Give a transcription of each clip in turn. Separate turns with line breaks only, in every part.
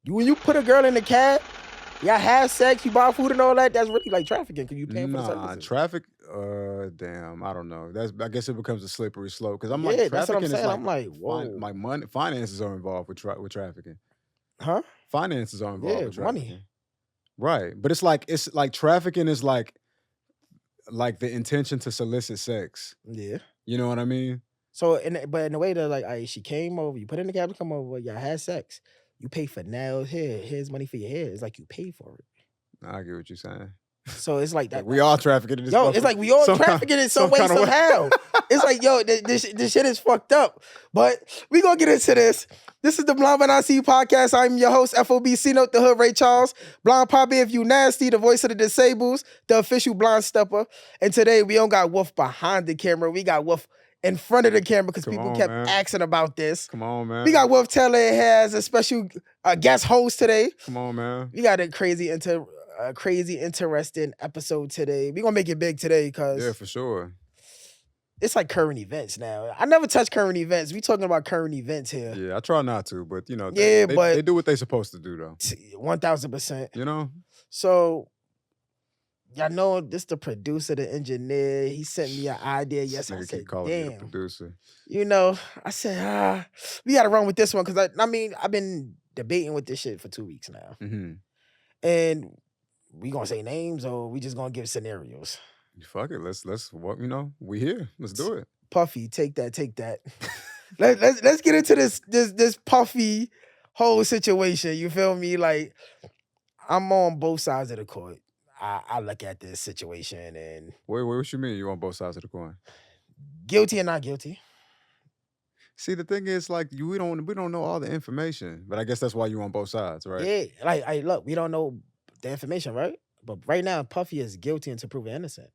When you put a girl in the cab, y'all have sex, you buy food and all that, that's really like trafficking because you paying for the
Nah,
services.
traffic. Damn, I don't know. I guess it becomes a slippery slope because I'm like
Yeah, that's what I'm
trafficking is
saying.
like
I'm like, whoa.
my money. Finances are involved with trafficking.
Huh?
Finances are involved
Yeah,
with
money.
trafficking. Right, but it's like trafficking is like the intention to solicit sex.
Yeah.
You know what I mean?
So, but in the way that like, she came over, you put in the cab to come over, y'all had sex. You pay for nails. Here's money for your hair. It's like you pay for it.
I get what you're saying.
So it's like
Like
that.
we all trafficking in this.
Yo, it's like we all trafficking in some way, somehow. It's like, yo, this shit is fucked up. But we gonna get into this. This is the Blind But Not See podcast. I'm your host, FOBC Note the Hood, Ray Charles. Blind Poppy, if you nasty, the voice of the disables, the official blind stepper. And today we don't got Wolf behind the camera. We got Wolf in front of the camera because people kept asking about this.
Come on, man.
We got Wolf Taylor has a special guest host today.
Come on, man.
We got a crazy interesting episode today. We're gonna make it big today because
for sure.
It's like current events now. I never touch current events. We talking about current events here.
Yeah, I try not to, but you know,
but
they do what they supposed to do though.
1000%.
You know?
So y'all know this the producer, the engineer. He sent me an idea yesterday. I said, damn.
The producer.
You know, I said, we gotta run with this one because I mean, I've been debating with this shit for 2 weeks now.
Mm-hmm.
And we gonna say names or we just gonna give scenarios?
Fuck it. Let's we here. Let's do it.
Puffy, take that. let's get into this Puffy whole situation. You feel me? Like, I'm on both sides of the court. I look at this situation and
wait, what you mean? You on both sides of the coin?
Guilty or not guilty?
See, the thing is, like, we don't know all the information, but I guess that's why you on both sides, right?
Yeah, like, look, we don't know the information, right? But right now, Puffy is guilty until proven innocent.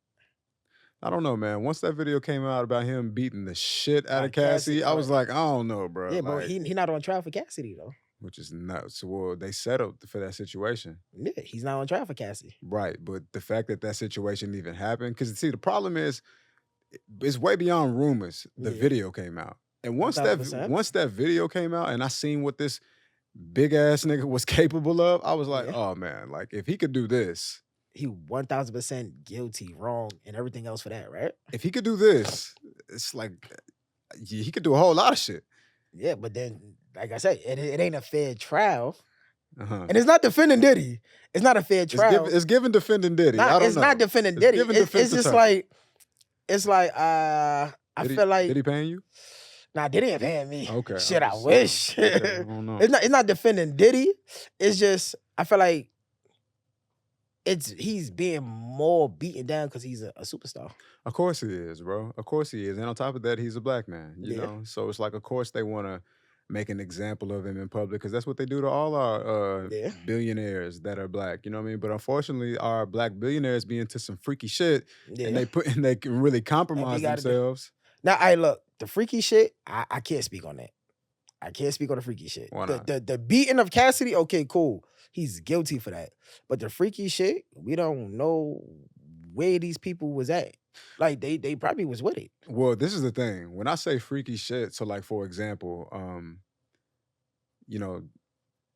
I don't know, man. Once that video came out about him beating the shit out of Cassie, I was like, I don't know, bro.
Yeah, but he not on trial for Cassidy though.
Which is nuts. Well, they set up for that situation.
Yeah, he's not on trial for Cassie.
Right, but the fact that situation even happened, because see, the problem is, it's way beyond rumors. The video came out, and once 100%. Once that video came out, and I seen what this big ass nigga was capable of, I was like, oh man, like if he could do this.
He 1000% guilty, wrong, and everything else for that, right?
If he could do this, it's like he could do a whole lot of shit.
Yeah, but then, like I said, it ain't a fair trial. And it's not defending Diddy. It's not a fair trial.
It's giving defending Diddy.
It's not defending Diddy. It's just like, I feel like
Diddy paying you?
Nah, Diddy ain't paying me.
Okay.
Shit, I wish.
Okay, I don't know.
It's not defending Diddy. It's just I feel like he's being more beaten down because he's a superstar.
Of course he is, bro. Of course he is. And on top of that, he's a black man, you know? So it's like, of course they want to make an example of him in public because that's what they do to all our billionaires that are black, you know what I mean? But unfortunately, our black billionaires be into some freaky shit and they can really compromise themselves.
Now, look, the freaky shit, I can't speak on that. I can't speak on the freaky shit.
Why not?
The beating of Cassidy, okay, cool. He's guilty for that. But the freaky shit, we don't know where these people was at. Like, they probably was with it.
Well, this is the thing. When I say freaky shit, so like, for example, you know,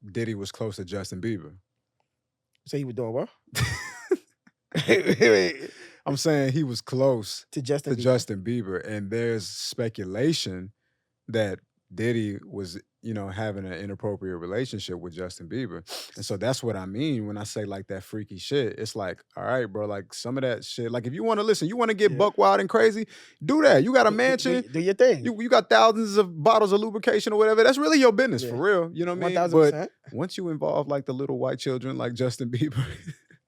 Diddy was close to Justin Bieber.
So he was doing what?
I'm saying he was close
to Justin
Bieber. And there's speculation that Diddy was, you know, having an inappropriate relationship with Justin Bieber. And so that's what I mean when I say like that freaky shit. It's like, all right, bro, like some of that shit, like if you want to listen, you want to get buck wild and crazy, do that. You got a mansion.
Do your thing.
You got thousands of bottles of lubrication or whatever. That's really your business for real. You know what I mean?
1000%.
But once you involve like the little white children like Justin Bieber.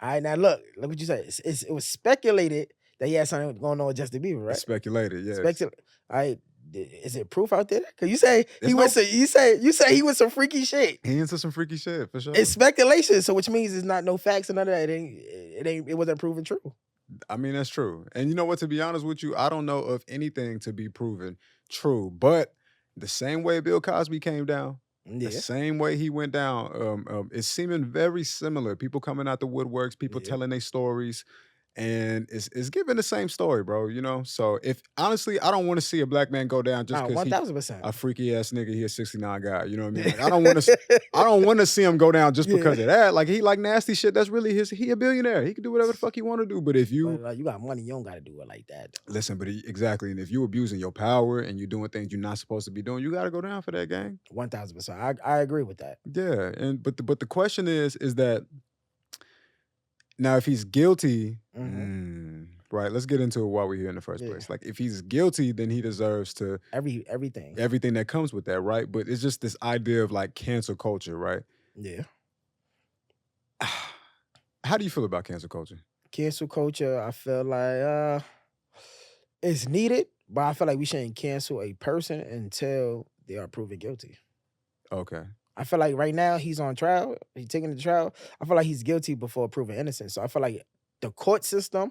All right, now look what you said. It was speculated that he had something going on with Justin Bieber, right?
Speculated, yes.
All right. Is it proof out there? Cause you say you say he was some freaky shit.
He into some freaky shit for sure.
It's speculation, so which means it's not no facts and none of that. It wasn't proven true.
I mean, that's true. And you know what? To be honest with you, I don't know of anything to be proven true. But the same way Bill Cosby came down, the same way he went down, it's seeming very similar. People coming out the woodworks, people telling their stories. And it's giving the same story, bro. You know, so if honestly, I don't want to see a black man go down just because he's
1000%.
a freaky ass nigga. He a 69 guy. You know what I mean? Like, I don't want to see him go down just because of that. Like he like nasty shit. That's really his. He a billionaire. He can do whatever the fuck he want to do. But if you
you got money, you don't got to do it like that.
Listen, but exactly. And if you abusing your power and you're doing things you're not supposed to be doing, you got to go down for that, gang.
1000%. I agree with that.
Yeah, and but the question is that. Now, if he's guilty, right, let's get into it while we're here in the first place. Like, if he's guilty, then he deserves to...
Everything
that comes with that, right? But it's just this idea of, like, cancel culture, right?
Yeah.
How do you feel about cancel culture?
Cancel culture, I feel like it's needed, but I feel like we shouldn't cancel a person until they are proven guilty.
Okay.
I feel like right now he's on trial. He's taking the trial. I feel like he's guilty before proven innocent. So I feel like the court system,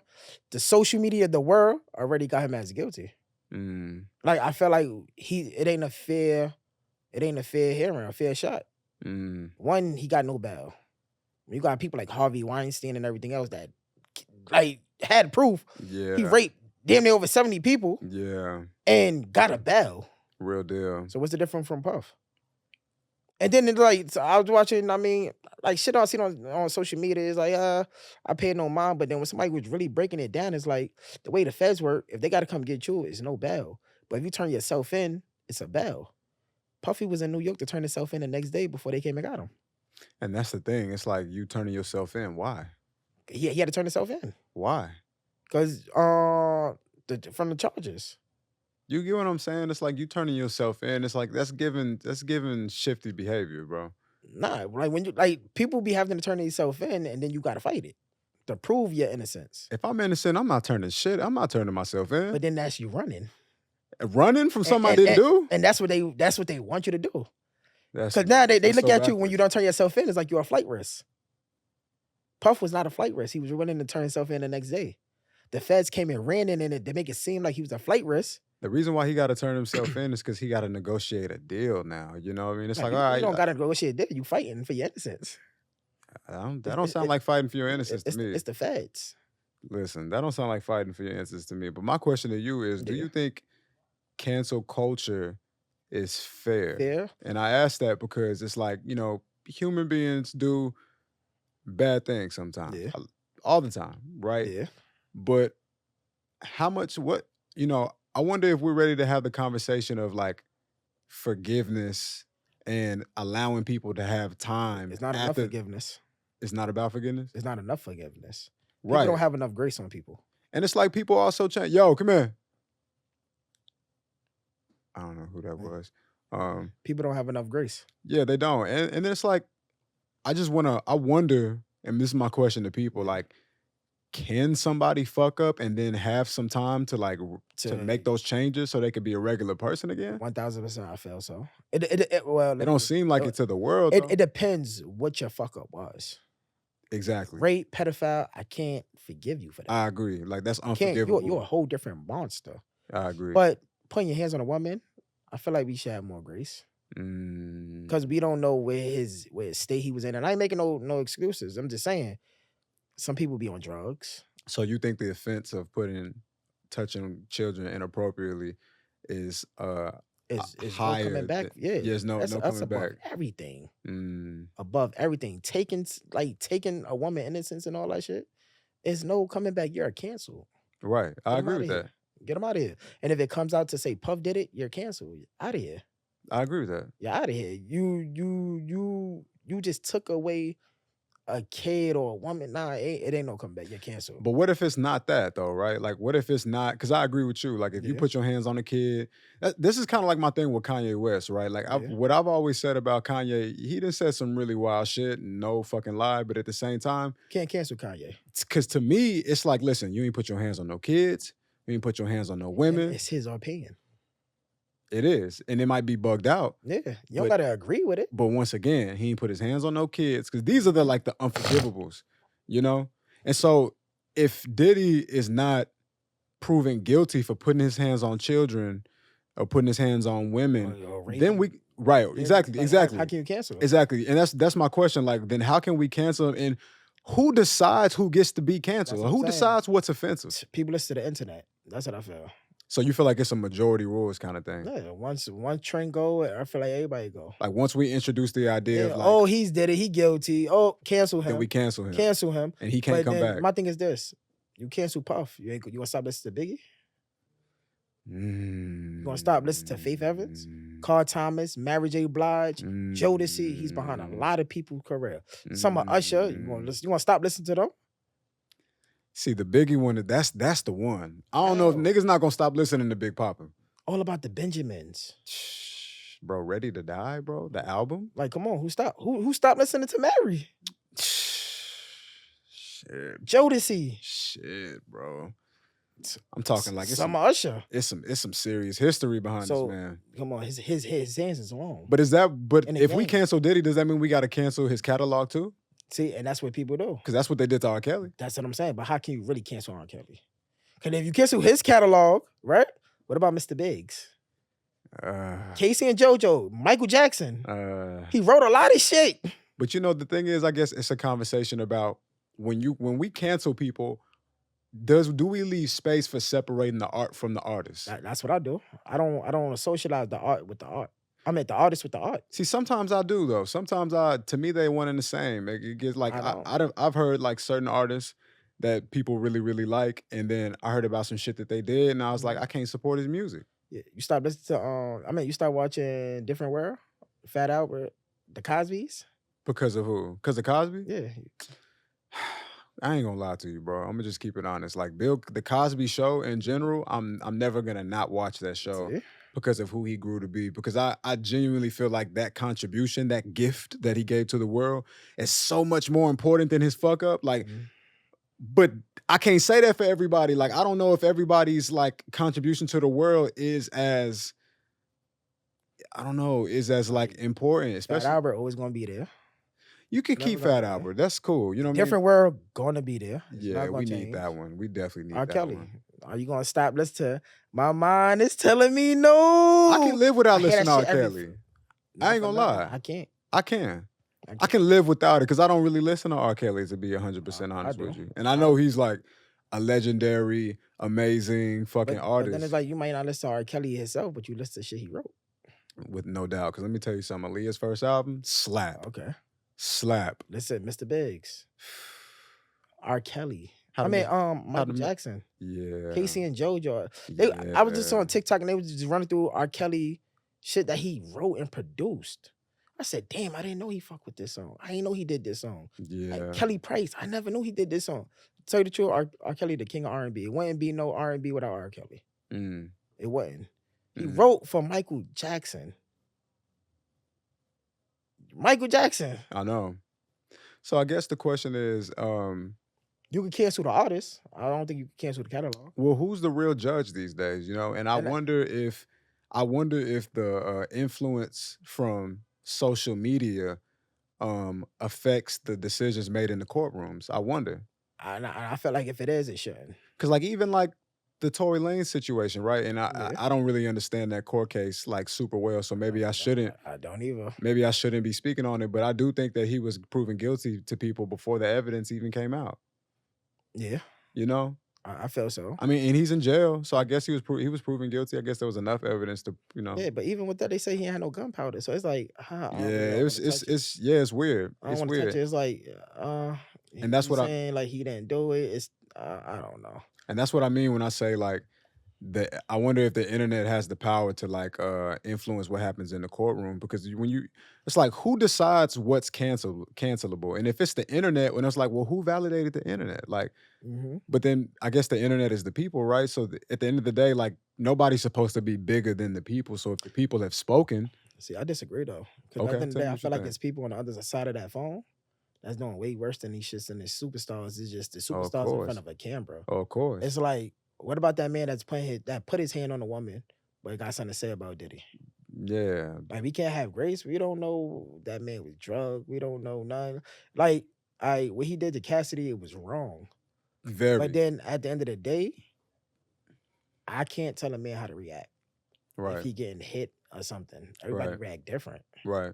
the social media, the world already got him as guilty. Like I feel like it ain't a fair hearing, a fair shot. One, he got no bail. You got people like Harvey Weinstein and everything else that like had proof.
Yeah.
He raped damn near over 70 people.
Yeah.
And got a bail.
Real deal.
So what's the difference from Puff? And then like so I was watching, I mean, like shit I seen on social media is like, I paid no mind, but then when somebody was really breaking it down, it's like the way the feds work, if they gotta come get you, it's no bail. But if you turn yourself in, it's a bail. Puffy was in New York to turn himself in the next day before they came and got him.
And that's the thing. It's like you turning yourself in. Why?
He had to turn himself in.
Why?
Because from the charges.
You get what I'm saying? It's like you turning yourself in. It's like that's giving shifty behavior, bro.
Nah, like when you like people be having to turn themselves in, and then you gotta fight it to prove your innocence.
If I'm innocent, I'm not turning shit. I'm not turning myself in.
But then that's you running.
Running from something I didn't do?
And that's what they want you to do.
Because
now they look at you when you don't turn yourself in, it's like you're a flight risk. Puff was not a flight risk. He was running to turn himself in the next day. The feds came and ran in it. They make it seem like he was a flight risk.
The reason why he got to turn himself in is because he got to negotiate a deal now. You know what I mean? It's like, all right.
You don't got to negotiate a deal. You fighting for your innocence.
That don't sound like fighting for your innocence to me.
It's the feds.
Listen, that don't sound like fighting for your innocence to me. But my question to you is, do you think cancel culture is fair?
Fair?
And I ask that because it's like, human beings do bad things sometimes.
Yeah.
All the time, right?
Yeah.
But I wonder if we're ready to have the conversation of like forgiveness and allowing people to have time.
It's not enough forgiveness.
It's not about forgiveness?
It's not enough forgiveness.
Right.
People don't have enough grace on people.
And it's like people also change. Yo, come here. I don't know who that was.
People don't have enough grace.
Yeah, they don't. And then it's like, I wonder, and this is my question to people, like, can somebody fuck up and then have some time to make those changes so they could be a regular person again?
1000%, I feel so. It
don't seem like it to the world.
It depends what your fuck up was.
Exactly.
Rape, pedophile, I can't forgive you for that.
I agree. Like that's unforgivable.
You're a whole different monster.
I agree.
But putting your hands on a woman, I feel like we should have more grace. Because we don't know where his state he was in. And I ain't making no excuses. I'm just saying. Some people be on drugs.
So you think the offense of touching children inappropriately is higher?
No coming back. Yeah,
there's no coming back.
Everything. Above everything. Taking a woman innocence and all that shit. There's no coming back. You're canceled.
Right. I agree with that.
Get them out of here. And if it comes out to say Puff did it, you're canceled. Out of here.
I agree with that.
You're out of here. You just took away a kid or a woman. Nah, it ain't no comeback. You're canceled.
But what if it's not that though, right? Like, what if it's not? Because I agree with you. Like, if you put your hands on a kid, this is kind of like my thing with Kanye West, right? Like, what I've always said about Kanye, he done said some really wild shit, no fucking lie. But at the same time,
can't cancel Kanye.
Because to me, it's like, listen, you ain't put your hands on no kids, you ain't put your hands on no women.
It's his opinion.
It is. And it might be bugged out.
Yeah. You don't got to agree with it.
But once again, he ain't put his hands on no kids. Because these are the unforgivables, And so if Diddy is not proven guilty for putting his hands on children or putting his hands on women, then we... Right. Exactly.
How can you cancel him?
Exactly. And that's my question. Like, then how can we cancel him? And who decides who gets to be canceled? Who decides what's offensive?
People listen to the internet. That's what I feel.
So you feel like it's a majority rules kind of thing?
Yeah. Once one train go, I feel like everybody go.
Like once we introduce the idea of like,
oh, he's did it, he guilty. Oh, cancel him.
Then we cancel him.
Cancel him.
And he can't come back.
My thing is this. You cancel Puff. You want to stop listening to Biggie? You want to stop listening to Faith Evans? Carl Thomas, Mary J. Blige, Jodeci. He's behind a lot of people's career. Some of Usher. You want to stop listening to them?
See, the Biggie one, that's the one. I don't know if niggas not gonna stop listening to Big Papa.
All About the Benjamins.
Bro, Ready to Die, bro? The album?
Like, come on, who stopped? Who stopped listening to Mary?
Shit.
Jodeci.
Shit, bro. I'm talking like
some Usher.
It's some serious history behind this man.
Come on, his hands is long.
But if we cancel Diddy, does that mean we gotta cancel his catalog too?
See, and that's what people do.
Because that's what they did to R. Kelly.
That's what I'm saying. But how can you really cancel R. Kelly? Because if you cancel his catalog, right? What about Mr. Biggs? Casey and JoJo, Michael Jackson. He wrote a lot of shit.
But you know, the thing is, I guess it's a conversation about when we cancel people, do we leave space for separating the art from the artist?
That's what I do. I don't socialize the art with the art. I meant the artist with the art.
See, sometimes I do though. Sometimes to me they one and the same. It gets like I've heard like certain artists that people really really like, and then I heard about some shit that they did, and I was like, I can't support his music.
Yeah, you start listening to you start watching Different World, Fat Albert, The Cosbys.
Because of who? Because of Cosby?
Yeah.
I ain't gonna lie to you, bro. I'm gonna just keep it honest. Like the Cosby Show in general, I'm never gonna not watch that show. See? Because of who he grew to be. Because I genuinely feel like that contribution, that gift that he gave to the world is so much more important than his fuck up. Like, but I can't say that for everybody. Like, I don't know if everybody's like contribution to the world is as like important. Especially
Fat Albert always gonna be there.
You can keep Fat Albert. That's cool. You know what I mean?
Different World gonna be there.
Yeah, we need that one. We definitely need
R.
that
Kelly.
one.
Are you gonna stop listening to My Mind Is Telling Me No?
I can live without listening to R. Kelly. I ain't gonna lie.
I can't.
I can live without it because I don't really listen to R. Kelly, to be 100% honest with you. And I know he's like a legendary, amazing fucking artist.
But then it's like you might not listen to R. Kelly himself, but you listen to shit he wrote.
With no doubt. Because let me tell you something. Aaliyah's first album, slap.
Okay.
Slap.
Listen, Mr. Biggs. R. Kelly. Michael Jackson.
Yeah.
Casey and JoJo. I was just on TikTok and they was just running through R. Kelly shit that he wrote and produced. I said, damn, I didn't know he fucked with this song. I didn't know he did this song.
Yeah.
Like Kelly Price, I never knew he did this song. To tell you the truth, R. Kelly, the king of R&B. It wouldn't be no R&B without R. Kelly. It wasn't. He wrote for Michael Jackson. Michael Jackson.
I know. So I guess the question is,
you can cancel the artist. I don't think you can cancel the catalog.
Well, who's the real judge these days? You know, and I wonder if the influence from social media affects the decisions made in the courtrooms. I wonder.
I feel like if it is, it shouldn't.
Because like even like the Tory Lanez situation, right? And I don't really understand that court case like super well, so maybe I shouldn't.
I don't either.
Maybe I shouldn't be speaking on it, but I do think that he was proven guilty to people before the evidence even came out.
Yeah.
You know?
I feel so.
I mean, and he's in jail, so I guess he was proven guilty. I guess there was enough evidence to, you know.
Yeah, but even with that, they say he had no gunpowder, so it's like,
it's weird.
I don't want to touch it. It's like,
and that's what
saying like he didn't do it. It's I don't know.
And that's what I mean when I say like I wonder if the internet has the power to like influence what happens in the courtroom, because it's like who decides what's cancelable, and if it's the internet, when it's like, well, who validated the internet? Like, but then I guess the internet is the people, right? So at the end of the day, like nobody's supposed to be bigger than the people. So if the people have spoken,
see, I disagree though. Because at the end of the day, I feel like it's people on the other side of that phone that's doing way worse than these shits and these superstars. It's just the superstars in front of a camera.
Oh, of course.
It's like, what about that man that put his hand on a woman, but he got something to say about Diddy?
Yeah.
Like, we can't have grace. We don't know that man was drugged. We don't know none. Like, what he did to Cassidy, it was wrong.
Very.
But then at the end of the day, I can't tell a man how to react.
Right.
If he getting hit or something. Everybody react different.
Right.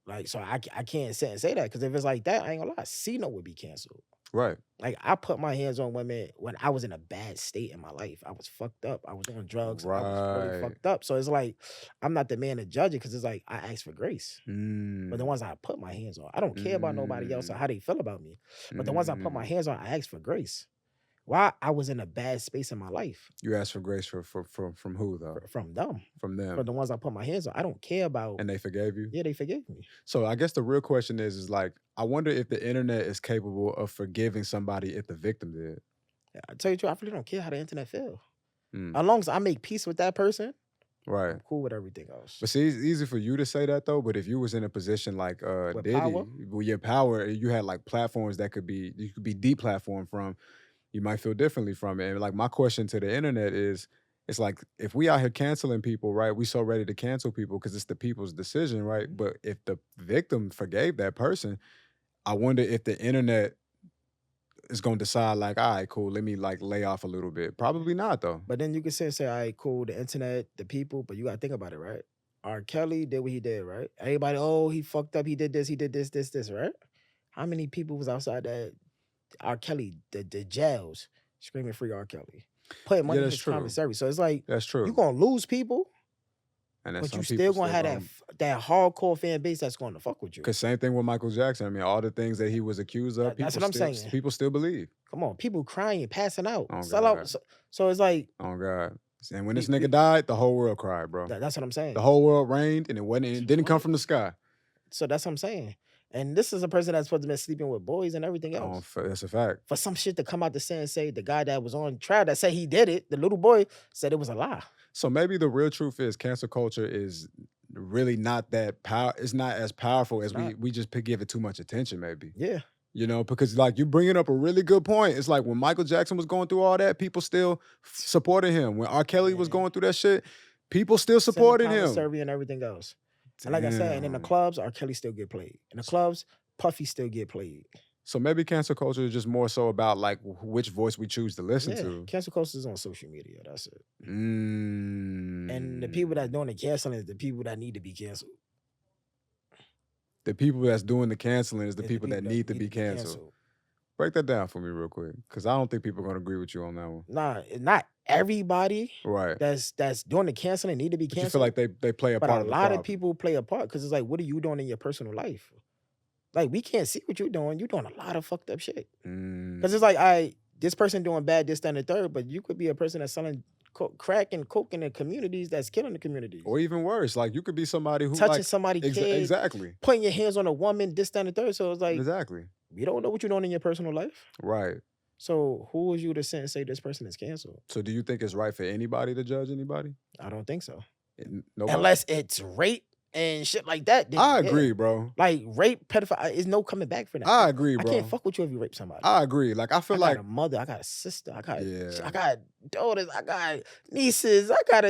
Like, so I can't sit and say that, because if it's like that, I ain't gonna lie, C-Note would be canceled.
Right.
Like, I put my hands on women when I was in a bad state in my life. I was fucked up. I was on drugs. I was really fucked up. So it's like, I'm not the man to judge it, because it's like, I ask for grace. But the ones I put my hands on, I don't care about nobody else or how they feel about me. But the ones I put my hands on, I ask for grace. Why? I was in a bad space in my life.
You asked for grace from who though?
From them.
From them.
But the ones I put my hands on, I don't care about.
And they forgave you?
Yeah, they forgave me.
So I guess the real question is like, I wonder if the internet is capable of forgiving somebody if the victim did.
I tell you the truth, I really don't care how the internet feel. As long as I make peace with that person,
right,
I'm cool with everything else.
But see, it's easy for you to say that though. But if you was in a position like Diddy,
power?
with your power, you had like platforms that you could be deplatformed from, you might feel differently from it. And like my question to the internet is, it's like, if we out here canceling people, right? We so ready to cancel people because it's the people's decision, right? But if the victim forgave that person, I wonder if the internet is gonna decide like, all right, cool, let me like lay off a little bit. Probably not though.
But then you can say, all right, cool, the internet, the people, but you gotta think about it, right? R. Kelly did what he did, right? Everybody, oh, he fucked up, he did this, right? How many people was outside that R. Kelly, the jails, screaming free R. Kelly, putting money in his commissary? So it's like,
that's true.
You're gonna lose people,
and
but you still gonna have that hardcore fan base that's gonna fuck with you.
Because same thing with Michael Jackson. I mean, all the things that he was accused of,
that's what I'm saying.
People still believe.
Come on, people crying, passing out,
oh,
sell out. So it's like,
oh God. And when this nigga died, the whole world cried, bro.
That's what I'm saying.
The whole world rained, and it didn't come from the sky.
So that's what I'm saying. And this is a person that's supposed to be sleeping with boys and everything else.
Oh, that's a fact.
For some shit to come out and say the guy that was on trial that said he did it, the little boy said it was a lie.
So maybe the real truth is cancel culture is really not that it's not as powerful as we just give it too much attention, maybe.
Yeah.
You know, because like you bringing up a really good point. It's like when Michael Jackson was going through all that, people still supported him. When R. Kelly was going through that shit, people still supported him.
Survey and everything else. And like I said, and in the clubs, R. Kelly still get played. In the clubs, Puffy still get played.
So maybe cancel culture is just more so about like which voice we choose to listen to.
Cancel culture is on social media. That's it. And the people that doing the canceling is the people that need to be canceled.
The people that's doing the canceling is the people that need to be canceled. Break that down for me real quick, because I don't think people are going to agree with you on that one.
Nah, not everybody.
Right.
That's doing the canceling need to be canceled.
You feel like they play a part of the problem.
But a lot of people play a part, because it's like, what are you doing in your personal life? Like, we can't see what you're doing. You're doing a lot of fucked up shit. Because it's like, this person doing bad, this, that, and the third, but you could be a person that's selling crack and coke in the communities that's killing the communities.
Or even worse, like you could be somebody who
touching somebody's kid.
Exactly.
Putting your hands on a woman, this, that, and the third. So it's like,
exactly.
You don't know what you're doing in your personal life.
Right.
So who is you to sit and say this person is canceled?
So do you think it's right for anybody to judge anybody?
I don't think so.
Nobody?
Unless it's rape and shit like that. Then,
I agree, bro.
Like rape, pedophile, is no coming back for that.
I agree, bro.
I can't fuck with you if you rape somebody.
I agree. Like I feel like
I got a mother, I got a sister, I got daughters, I got nieces, I got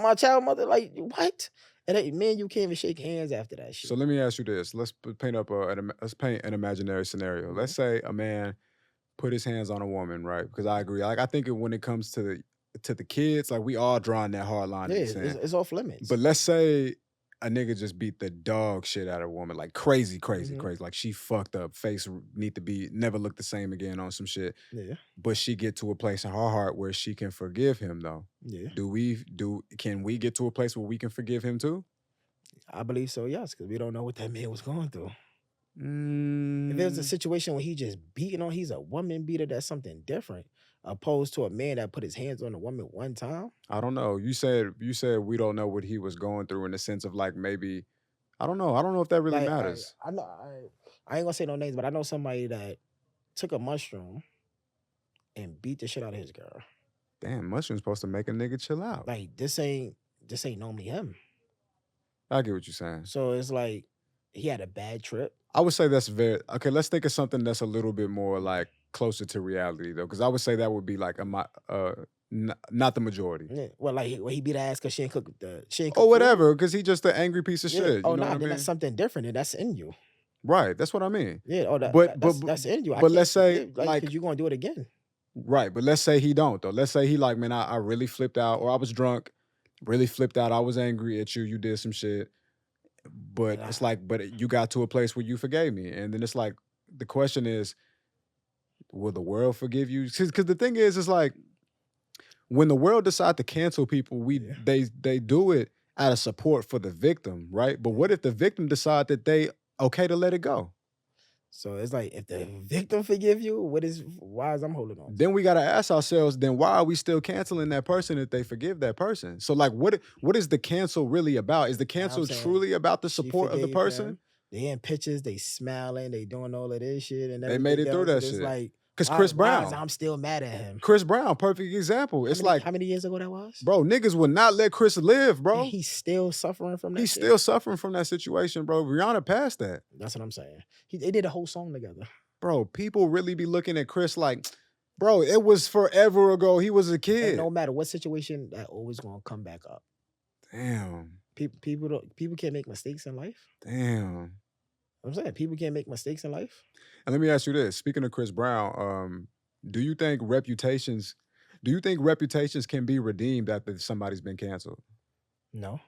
my child mother. Like what? And man, you can't even shake hands after that shit.
So let me ask you this. Let's paint an imaginary scenario. Let's say a man put his hands on a woman, right? Because I agree. Like I think when it comes to the kids, like we all drawing that hard line.
Yeah, it's off limits.
But let's say a nigga just beat the dog shit out of a woman, like crazy. Like she fucked up, face need to be never look the same again on some shit.
Yeah.
But she get to a place in her heart where she can forgive him though.
Yeah.
Can we get to a place where we can forgive him too?
I believe so, yes, because we don't know what that man was going through. If there's a situation where he just beating on, he's a woman beater, that's something different. Opposed to a man that put his hands on a woman one time.
I don't know. You said we don't know what he was going through in the sense of like maybe, I don't know. I don't know if that really matters.
I know. I ain't gonna say no names, but I know somebody that took a mushroom and beat the shit out of his girl.
Damn, mushroom's supposed to make a nigga chill out.
Like this ain't normally him.
I get what you're saying.
So it's like he had a bad trip.
I would say that's okay. Let's think of something that's a little bit more like closer to reality though, because I would say that would be like not the majority.
Yeah. Well, like he beat her ass because she ain't cook
or whatever, because he just an angry piece of shit.
Oh, no, then that's something different, and that's in you.
Right, that's what I mean.
Yeah. Oh, that's in you.
But let's say like
you're gonna do it again.
Right, but let's say he don't though. Let's say he like, man, I really flipped out, or I was drunk, really flipped out. I was angry at you. You did some shit. But it's like, but you got to a place where you forgave me. And then it's like, the question is, will the world forgive you? Because the thing is, it's like, when the world decide to cancel people, they do it out of support for the victim, right? But what if the victim decide that they okay to let it go?
So it's like, if the victim forgive you, why is I'm holding on?
Then we got to ask ourselves, then why are we still canceling that person if they forgive that person? So like, what is the cancel really about? Is the cancel truly about the support of the person?
Him. They in pictures, they smiling, they doing all of this shit. And
they made it through that shit.
Like,
because Chris Brown.
I'm still mad at him.
Chris Brown, perfect example. It's like,
how many years ago that was?
Bro, niggas would not let Chris live, bro.
And he's still suffering from that.
He's still suffering from that situation, bro. Rihanna passed that.
That's what I'm saying. They did a whole song together.
Bro, people really be looking at Chris like, bro, it was forever ago. He was a kid.
And no matter what situation, that always gonna come back up.
Damn.
People can't make mistakes in life.
Damn.
I'm saying people can't make mistakes in life.
And let me ask you this. Speaking of Chris Brown, do you think reputations can be redeemed after somebody's been canceled?
No.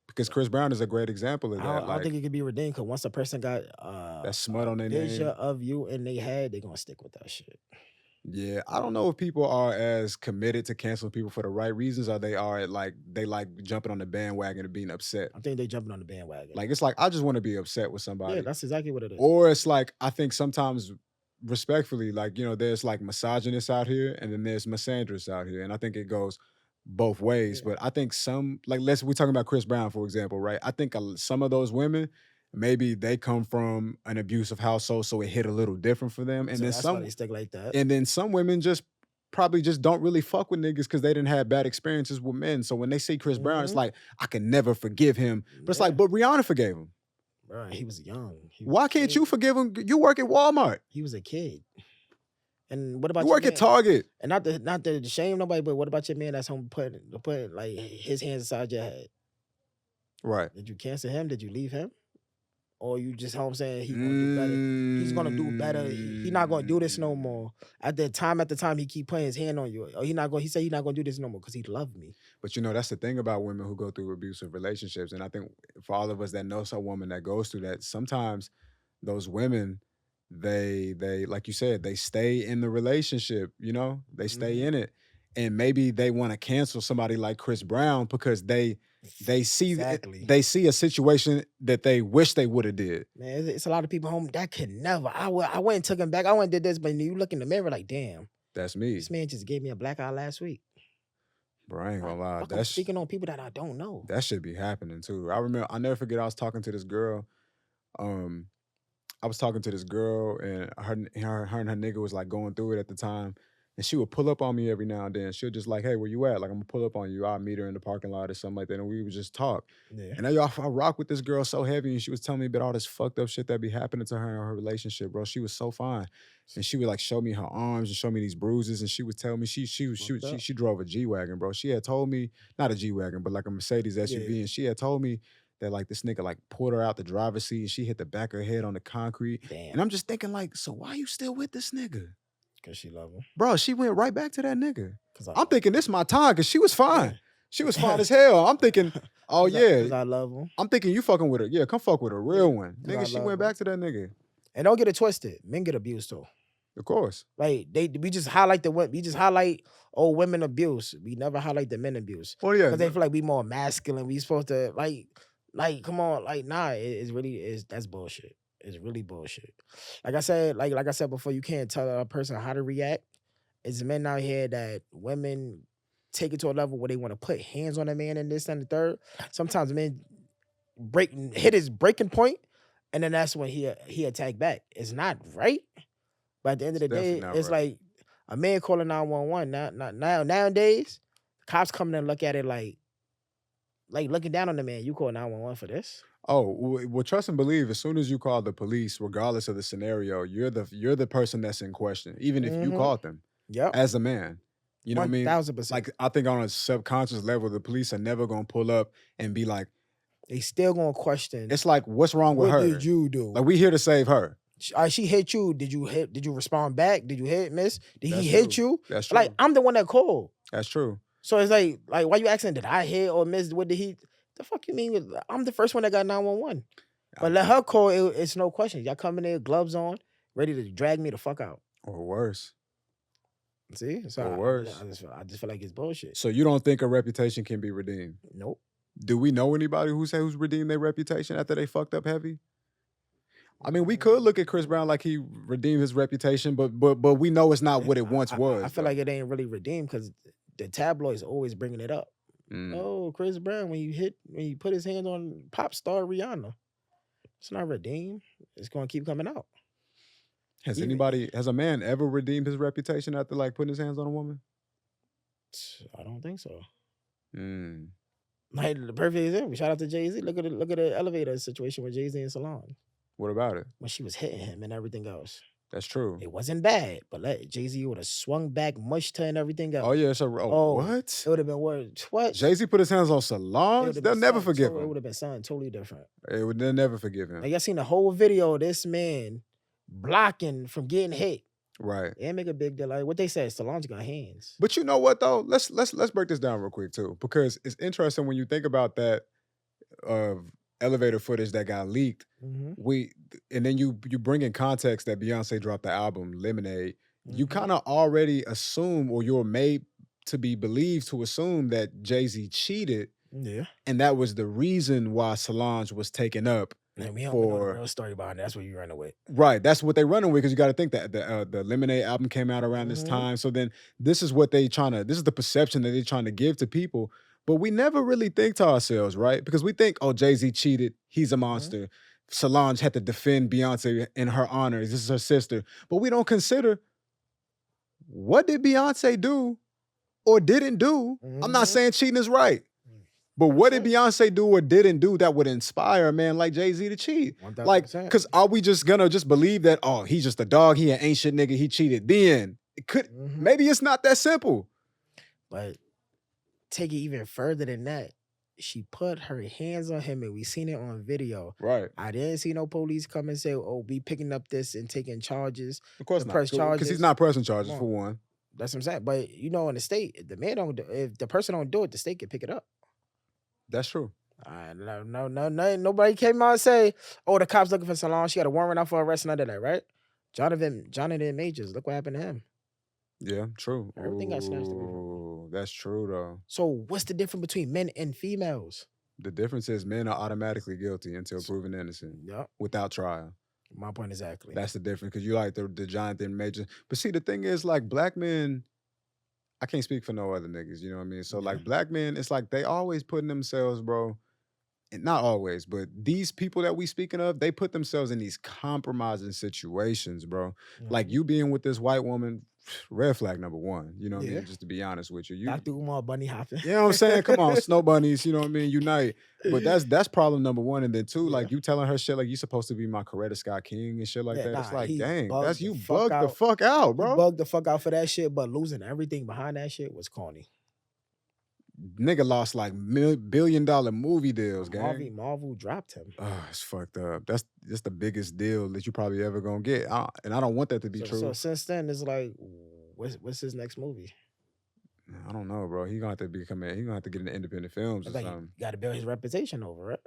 Because Chris Brown is a great example of that.
I don't think it can be redeemed, because once a person got
that smut on their name,
vision of you in their head, they're gonna stick with that shit.
Yeah, I don't know if people are as committed to canceling people for the right reasons, or they like jumping on the bandwagon and being upset.
I think they jumping on the bandwagon.
Like, it's like, I just want to be upset with somebody.
Yeah, that's exactly what it is.
Or it's like, I think sometimes, respectfully, like, you know, there's like misogynists out here, and then there's misandrists out here, and I think it goes both ways. Yeah. But I think some, like, we're talking about Chris Brown, for example, right? I think some of those women, maybe they come from an abusive household, so it hit a little different for them. And
so
then
that's why they stick like that.
And then some women probably just don't really fuck with niggas because they didn't have bad experiences with men. So when they see Chris Brown, it's like, I can never forgive him. But it's like, but Rihanna forgave him.
Bro, he was young.
Why can't you forgive him? You work at Walmart.
He was a kid. And what about
you work at Target?
And not to shame nobody, but what about your man that's home putting like his hands inside your head?
Right.
Did you cancel him? Did you leave him? Or you just, I'm saying, he's gonna do better. He's gonna do better. He's not gonna do this no more. At the time, he keep putting his hand on you. Or he said he's not gonna do this no more because he loved me.
But you know, that's the thing about women who go through abusive relationships. And I think for all of us that know some woman that goes through that, sometimes those women, they like you said, they stay in the relationship, you know? They stay in it. And maybe they want to cancel somebody like Chris Brown because they see they see a situation that they wish they would have did.
Man, it's a lot of people home that could never. I went and took him back. I went and did this, but you look in the mirror like, damn,
that's me.
This man just gave me a black eye last week.
Bro, I ain't gonna lie.
That's speaking on people that I don't know.
That should be happening too. I remember. I never forget. I was talking to this girl. I was talking to this girl, and her and her nigga was like going through it at the time. And she would pull up on me every now and then. She'll just like, hey, where you at? Like, I'm gonna pull up on you. I'll meet her in the parking lot or something like that. And we would just talk. Yeah. And I rock with this girl so heavy. And she was telling me about all this fucked up shit that be happening to her in her relationship, bro. She was so fine. And she would like show me her arms and show me these bruises. And she would tell me she drove a G-Wagon, bro. She had told me, not a G-Wagon, but like a Mercedes SUV. Yeah. And she had told me that like this nigga like pulled her out the driver's seat and she hit the back of her head on the concrete. Damn. And I'm just thinking like, so why you still with this nigga?
Because she love him.
Bro, she went right back to that nigga. I'm thinking this is my time because she was fine. Yeah. She was fine as hell. I'm thinking, oh yeah.
Because I love him.
I'm thinking you fucking with her. Yeah, come fuck with a real one. Nigga, she went back to that nigga.
And don't get it twisted. Men get abused too.
Of course.
Like we just highlight women abuse. We never highlight the men abuse.
Well, yeah.
Because they feel like we more masculine. We supposed to like come on, like nah, that's bullshit. It's really bullshit. Like I said before, you can't tell a person how to react. It's men out here that women take it to a level where they want to put hands on a man and this and the third. Sometimes men hit his breaking point, and then that's when he attack back. It's not right, but at the end of the day, it's right. Like a man calling 911. Nowadays, cops come in and look at it like looking down on the man. You call 911 for this?
Oh, well, trust and believe. As soon as you call the police, regardless of the scenario, you're the person that's in question, even if you called them.
Yep.
As a man, you know 1, what I mean?
1000%.
Like I think on a subconscious level, the police are never gonna pull up and be like,
they still gonna question.
It's like, what's wrong with her?
What did you do?
Like we here to save her.
She hit you. Did you respond back? Did you hit, miss? Did he hit you?
That's true.
Like I'm the one that called.
That's true.
So it's like why you asking? Did I hit or miss? What did he? The fuck you mean? I'm the first one that got 911. But let her call. It's no question. Y'all come in there, gloves on, ready to drag me the fuck out.
Or worse.
See? So
or worse.
I just feel like it's bullshit.
So you don't think a reputation can be redeemed?
Nope.
Do we know anybody who's redeemed their reputation after they fucked up heavy? I mean, we could look at Chris Brown like he redeemed his reputation, but we know it's not what it once was.
I feel like it ain't really redeemed because the tabloids always bringing it up. Oh, Chris Brown, when you put his hands on pop star Rihanna, it's not redeemed. It's gonna keep coming out.
Has a man ever redeemed his reputation after like putting his hands on a woman?
I don't think so. Like the perfect example. Shout out to Jay-Z. Look at the elevator situation with Jay-Z and Solange.
What about it?
When she was hitting him and everything else.
That's true.
It wasn't bad, but Jay-Z would have swung back, mushed her and everything else.
Oh yeah, what?
It would have been worse. What?
Jay-Z put his hands on Solange? They'll never forgive him.
It would have been something totally different.
They'll never forgive him.
Like, y'all seen the whole video of this man blocking from getting hit.
Right.
They make a big deal. Like what they said, Solange got hands.
But you know what though? Let's break this down real quick too, because it's interesting when you think about that elevator footage that got leaked. And then you bring in context that Beyonce dropped the album Lemonade. You kind of already assume, or you're made to be believed to assume that Jay-Z cheated.
Yeah.
And that was the reason why Solange was taken up.
And we don't know the real story behind it. That's what you're running with.
Right. That's what they're running with, because you got to think that the Lemonade album came out around this time. So then this is what this is the perception that they're trying to give to people. But we never really think to ourselves, right? Because we think, oh, Jay-Z cheated. He's a monster. Solange had to defend Beyonce in her honor. This is her sister. But we don't consider, what did Beyonce do or didn't do? I'm not saying cheating is right. But what did Beyonce do or didn't do that would inspire a man like Jay-Z to cheat? 100%. Like, because are we just gonna believe that, oh, he's just a dog, he an ain't shit nigga, he cheated? Then it could, maybe it's not that simple.
But take it even further than that. She put her hands on him and we seen it on video.
Right.
I didn't see no police come and say, oh, we picking up this and taking charges.
Of course not. Because he's not pressing charges, for one.
That's what I'm saying. But you know, in the state, if the person don't do it, the state can pick it up.
That's true.
No, nobody came out and say, oh, the cops looking for Solange. She got a warrant out for arrest, none of that, right? Jonathan Majors, look what happened to him.
Yeah, true.
Everything got snatched away from him.
That's true, though.
So what's the difference between men and females?
The difference is men are automatically guilty until proven innocent.
Yep.
Without trial.
My point exactly.
That's the difference, because you like the Jonathan Majors. But see, the thing is, like, black men, I can't speak for no other niggas, you know what I mean? So, like, black men, it's like they always putting themselves, bro, and not always, but these people that we speaking of, they put themselves in these compromising situations, bro. Like, you being with this white woman, red flag number one, you know what I mean? Just to be honest with you.
Dr. Umar bunny hopping.
You know what I'm saying? Come on, snow bunnies, you know what I mean? Unite. But that's problem number one. And then two, like, you telling her shit like you supposed to be my Coretta Scott King and shit like that. It's like, dang, that's you bugged the fuck out, bro.
You bugged the fuck out for that shit, but losing everything behind that shit was corny.
Nigga lost like $1 billion movie deals, gang.
Marvel dropped him.
Oh, it's fucked up. That's just the biggest deal that you probably ever gonna get. And I don't want that to be true.
So since then, it's like, what's his next movie?
I don't know, bro. He gonna have to get into independent films or something.
Got to build his reputation over it.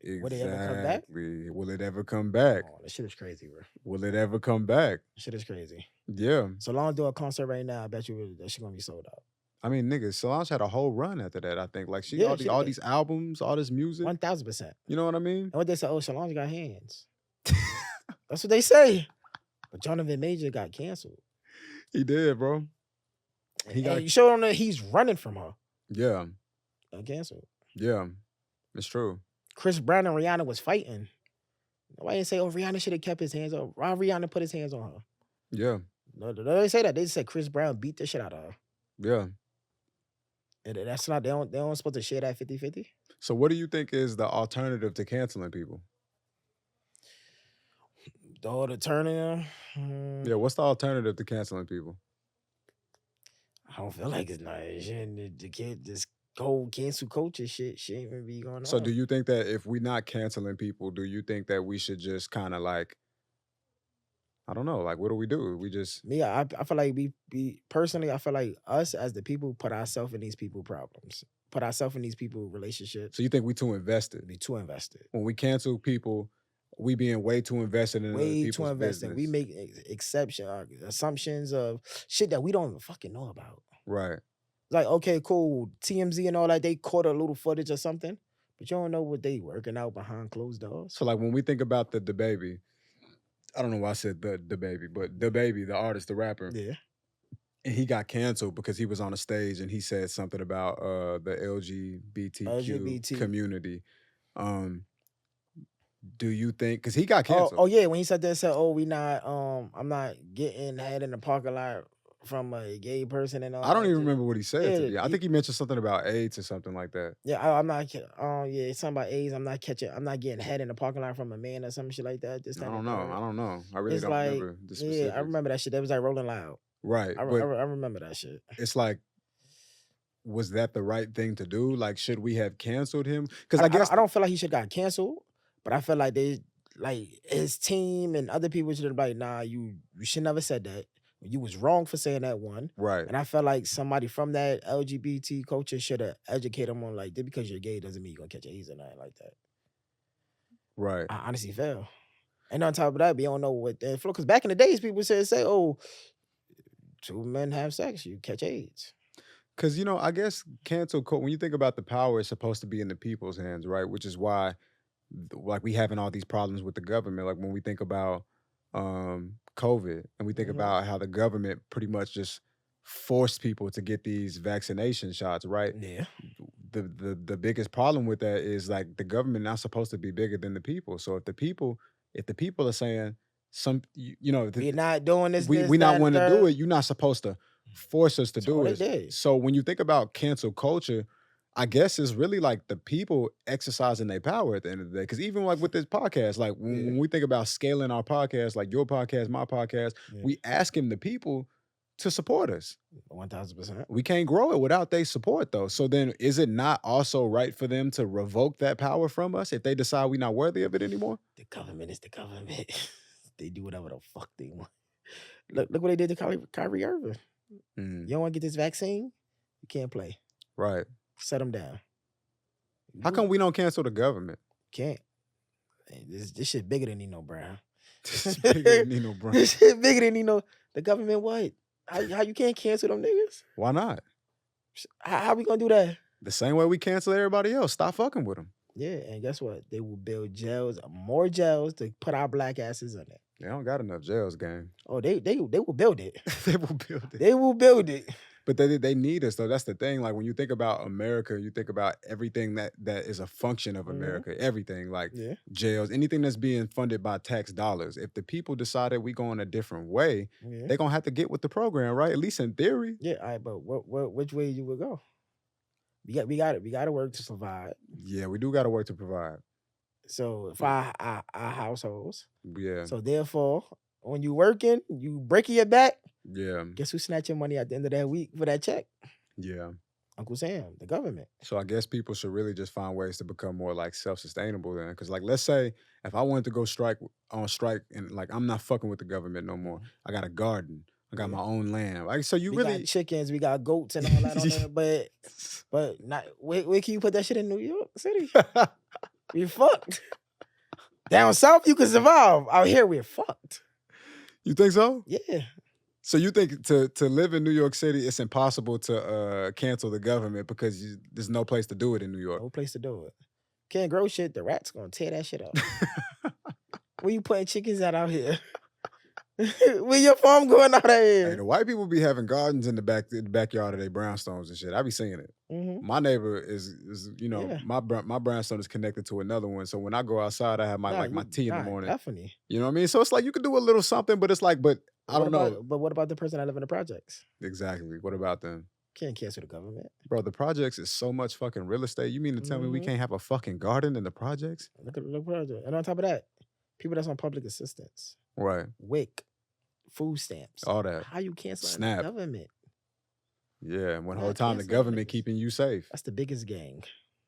Exactly.
Will it ever come back?
Will it ever come back?
Oh, that shit is crazy, bro.
Will it ever come back?
Shit is crazy.
Yeah.
Solange do a concert right now. I bet you that shit gonna be sold out.
I mean, nigga, Solange had a whole run after that, I think. Like, all these albums, all this music.
1000%.
You know what I mean?
And what they say, oh, Solange got hands. That's what they say. But Jonathan Major got canceled.
He did, bro.
You showed him that he's running from her.
Yeah.
Got canceled.
Yeah. It's true.
Chris Brown and Rihanna was fighting. Why didn't say, oh, Rihanna should have kept his hands on? Why Rihanna put his hands on her?
Yeah.
No, they didn't say that. They just said Chris Brown beat the shit out of her.
Yeah.
And that's not, they don't supposed to share that 50-50?
So what do you think is the alternative to canceling people?
The alternative?
Yeah, what's the alternative to canceling people?
I don't feel like it's not. This whole cancel culture shit ain't even be going on.
So do you think that if we're not canceling people, do you think that we should just kind of like, I don't know, like, what do? We just...
I feel like we personally, I feel like us as the people put ourselves in these people problems. put ourselves in these people's relationships.
So you think we too invested?
We too invested.
When we cancel people, we being way too invested in other people's business.
We make assumptions of shit that we don't even fucking know about.
Right.
Like, okay, cool. TMZ and all that, they caught a little footage or something, but you don't know what they working out behind closed doors.
So like when we think about the baby, I don't know why I said the baby, but the baby, the artist, the rapper.
Yeah.
And he got canceled because he was on a stage and he said something about the LGBTQ community. Do you think, because he got canceled?
Oh yeah, when he said that, I'm not getting head in the parking lot from a gay person and all.
I don't even remember what he said. I think he mentioned something about AIDS or something like that.
Yeah, I'm not. Yeah, something about AIDS. I'm not getting head in the parking lot from a man or some shit like that.
I don't know. I really don't remember the specifics.
Yeah, I remember that shit. That was like Rolling Loud.
Right.
I remember that shit.
It's like, was that the right thing to do? Like, should we have canceled him? Because
I don't feel like he should have got canceled, but I feel like his team and other people should have been like, nah, you should never said that. You was wrong for saying that one.
Right.
And I felt like somebody from that LGBT culture should have educated them on like, just because you're gay doesn't mean you're gonna catch AIDS or nothing like that.
Right.
I honestly feel. And on top of that, we don't know what the influence. Because back in the days, people say, oh, 2 men have sex, you catch AIDS.
Because, I guess when you think about the power, it's supposed to be in the people's hands, right? Which is why, like, we having all these problems with the government. Like, when we think about COVID and we think about how the government pretty much just forced people to get these vaccination shots, right?
Yeah.
The biggest problem with that is, like, the government not supposed to be bigger than the people. So if the people are saying
we're not doing this,
we not want to do it, you're not supposed to force us to do it. So when you think about cancel culture, I guess it's really like the people exercising their power at the end of the day. Because even like with this podcast, like when we think about scaling our podcast, like your podcast, my podcast, we asking the people to support us.
1000%.
We can't grow it without their support, though. So then is it not also right for them to revoke that power from us if they decide we're not worthy of it anymore?
The government is the government. They do whatever the fuck they want. Look what they did to Kyrie Irving. You don't want to get this vaccine? You can't play.
Right.
Set them down.
How come we don't cancel the government?
Can't. This shit bigger than Nino Brown.
This is bigger than Nino Brown.
This shit bigger than Nino. The government what? How you can't cancel them niggas?
Why not?
How we gonna do that?
The same way we cancel everybody else. Stop fucking with them.
Yeah, and guess what? They will build jails, more jails to put our black asses in it.
They don't got enough jails, gang.
Oh, they will build it.
They will build it.
They will build it.
But they need us, though. That's the thing. Like, when you think about America, you think about everything that is a function of America. Everything, like jails, anything that's being funded by tax dollars. If the people decided we going a different way, they're going to have to get with the program, right? At least in theory.
Yeah, all right, but which way you would go? We got to work to provide.
Yeah, we do got to work to provide.
So for our households.
Yeah.
So therefore, when you working, you breaking your back.
Yeah.
Guess who snatching money at the end of that week for that check?
Yeah.
Uncle Sam, the government.
So I guess people should really just find ways to become more like self-sustainable then. Because like, let's say if I wanted to go on strike and like, I'm not fucking with the government no more. I got a garden. I got my own land. Like, so we got
chickens, we got goats and all that on there, but not where can you put that shit in New York City? We fucked. Down south you can survive. Out here we're fucked.
You think so?
Yeah.
So you think to live in New York City, it's impossible to cancel the government because there's no place to do it in New York?
No place to do it. Can't grow shit. The rats gonna tear that shit up. Where you putting chickens out here? Where your farm going out of here?
Hey, the white people be having gardens in the backyard of their brownstones and shit. I be seeing it. My neighbor is my brownstone is connected to another one. So when I go outside, I have my tea in the morning.
Definitely.
You know what I mean? So it's like you could do a little something, but it's like, I don't know.
But what about the person that live in the projects?
Exactly. What about them?
Can't cancel the government.
Bro, the projects is so much fucking real estate. You mean to tell me we can't have a fucking garden in the projects?
Look at the project. And on top of that, people that's on public assistance.
Right.
WIC. Food stamps.
All that.
How you canceling
SNAP.
the government?
Yeah, and one whole time the government keeping you safe.
That's the biggest gang.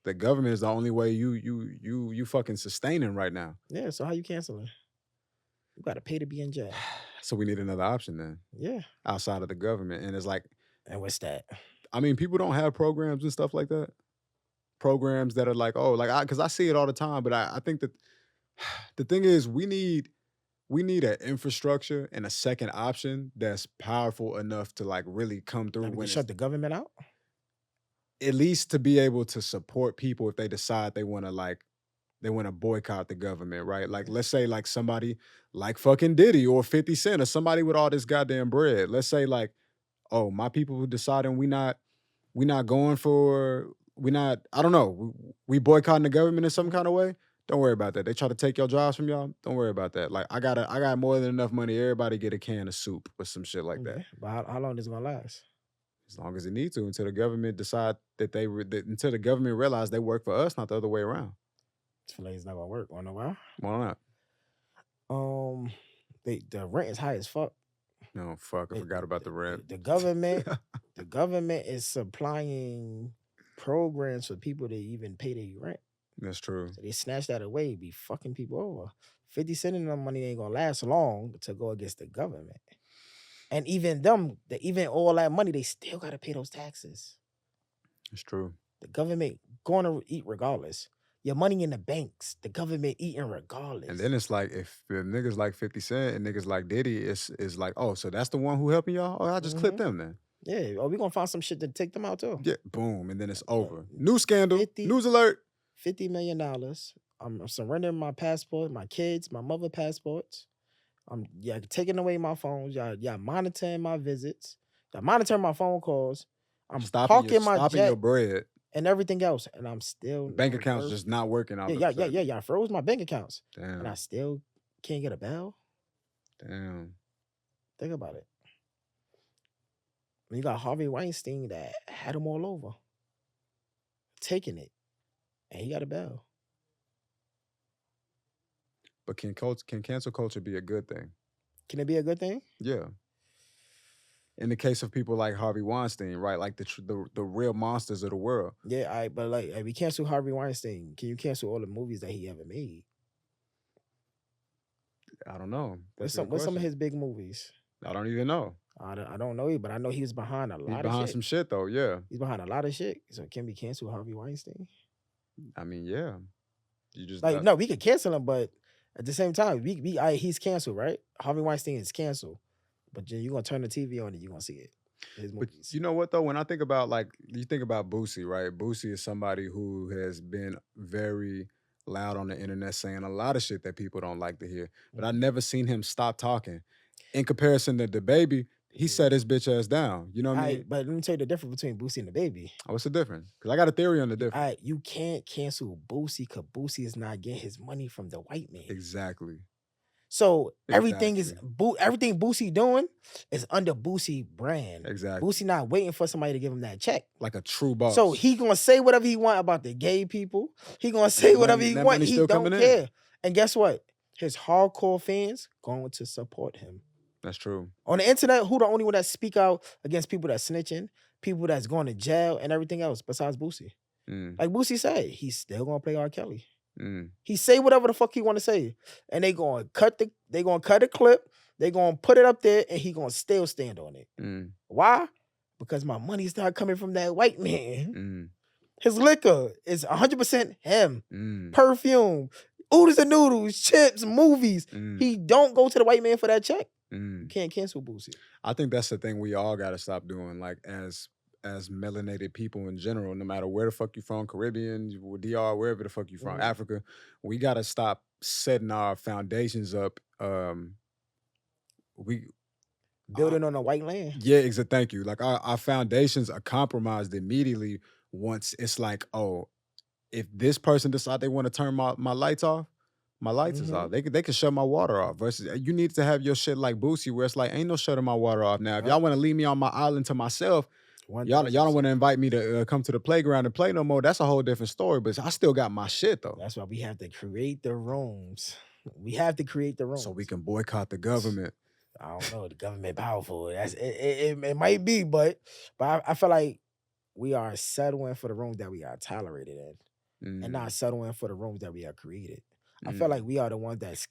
The government is the only way you fucking sustaining right now.
Yeah, so how you canceling? You gotta pay to be in jail.
So we need another option then.
Yeah.
Outside of the government. And it's like,
and what's that?
I mean, people don't have programs and stuff like that. programs that are like, oh, like because I see it all the time, but I think that the thing is we need an infrastructure and a second option that's powerful enough to like really come through
Like we
when
can
it's
shut the government out.
at least to be able to support people if they decide they want to boycott the government, right? Like let's say like somebody like fucking Diddy or 50 Cent or somebody with all this goddamn bread. Let's say like, oh, my people who deciding we not going for we not I don't know, we boycotting the government in some kind of way. Don't worry about that. They try to take your jobs from y'all. Don't worry about that. Like I got more than enough money. Everybody get a can of soup or some shit like that.
But how long is it gonna last?
As long as it needs to, until the government decide that until the government realize they work for us, not the other way around.
I feel like it's not gonna work. Wanna know why?
Why not?
The rent is high as fuck.
No, fuck, I forgot about the rent.
The government, the government is supplying programs for people to even pay their rent.
That's true.
So they snatch that away, be fucking people over. 50 Cent and them money ain't gonna last long to go against the government. And even even all that money, they still gotta pay those taxes.
It's true.
The government gonna eat regardless. Your money in the banks, the government eating regardless.
And then it's like if niggas like 50 Cent and niggas like Diddy is like, oh, so that's the one who helping y'all? Oh, I just clip them then.
Yeah, we gonna find some shit to take them out too.
Yeah, boom, and then it's over. New scandal, news alert.
$50 million. I'm surrendering my passport, my kids, my mother passports. I'm taking away my phones. Y'all monitoring my visits. Y'all monitoring my phone calls. I'm parking my jet
your bread
and everything else, and I'm still
bank accounts just not working out.
Yeah. I froze my bank accounts.
Damn.
And I still can't get a bail.
Damn.
Think about it. You got Harvey Weinstein that had him all over, taking it, and he got a bail.
But can cancel culture be a good thing?
Can it be a good thing?
Yeah. In the case of people like Harvey Weinstein, right? Like the real monsters of the world.
Yeah, but like we cancel Harvey Weinstein. Can you cancel all the movies that he ever made?
I don't know.
What's some of his big movies?
I don't even know.
I don't know, but I know he was behind a lot of shit. He's
behind some shit though, yeah.
He's behind a lot of shit. So can we cancel Harvey Weinstein?
I mean, yeah. You just
like no, we could cancel him, but at the same time, he's canceled, right? Harvey Weinstein is canceled. But you're gonna turn the TV on and you're gonna see it. His movies.
But you know what though? When I think about you think about Boosie, right? Boosie is somebody who has been very loud on the internet saying a lot of shit that people don't like to hear. But I never seen him stop talking. In comparison to DaBaby, he set his bitch ass down. You know what I mean?
But let me tell you the difference between Boosie and DaBaby.
Oh, what's the difference? Because I got a theory on the difference.
You can't cancel Boosie because Boosie is not getting his money from the white man.
Exactly.
So everything Boosie doing is under Boosie brand.
Exactly.
Boosie not waiting for somebody to give him that check.
Like a true boss.
So he gonna say whatever he want about the gay people. He gonna say whatever he want. He don't care. And guess what? His hardcore fans going to support him.
That's true.
On the internet, who the only one that speak out against people that's snitching, people that's going to jail and everything else besides Boosie? Like Boosie said, he's still gonna play R. Kelly. He say whatever the fuck he want to say, and they gonna cut a clip, they gonna put it up there, and he gonna still stand on it. Why? Because my money's not coming from that white man. His liquor is 100% him. Perfume, oodles and noodles, chips, movies. He don't go to the white man for that check. You can't cancel Boosie.
I think that's the thing we all gotta stop doing. Like as melanated people in general, no matter where the fuck you from, Caribbean, DR, wherever the fuck you from, Africa, we gotta stop setting our foundations up. We
building on a white land.
Yeah, exactly. Thank you. Like our foundations are compromised immediately once it's like, oh, if this person decide they want to turn my lights off, my lights is off. They can shut my water off. Versus you need to have your shit like Boosie, where it's like, ain't no shutting my water off. Now, if y'all want to leave me on my island to myself, y'all don't want to invite me to come to the playground and play no more. That's a whole different story. But I still got my shit though.
That's why we have to create the rooms. We have to create the rooms
so we can boycott the government.
I don't know. The government powerful. It might be, but I feel like we are settling for the rooms that we are tolerated in, and not settling for the rooms that we are created. I feel like we are the ones that's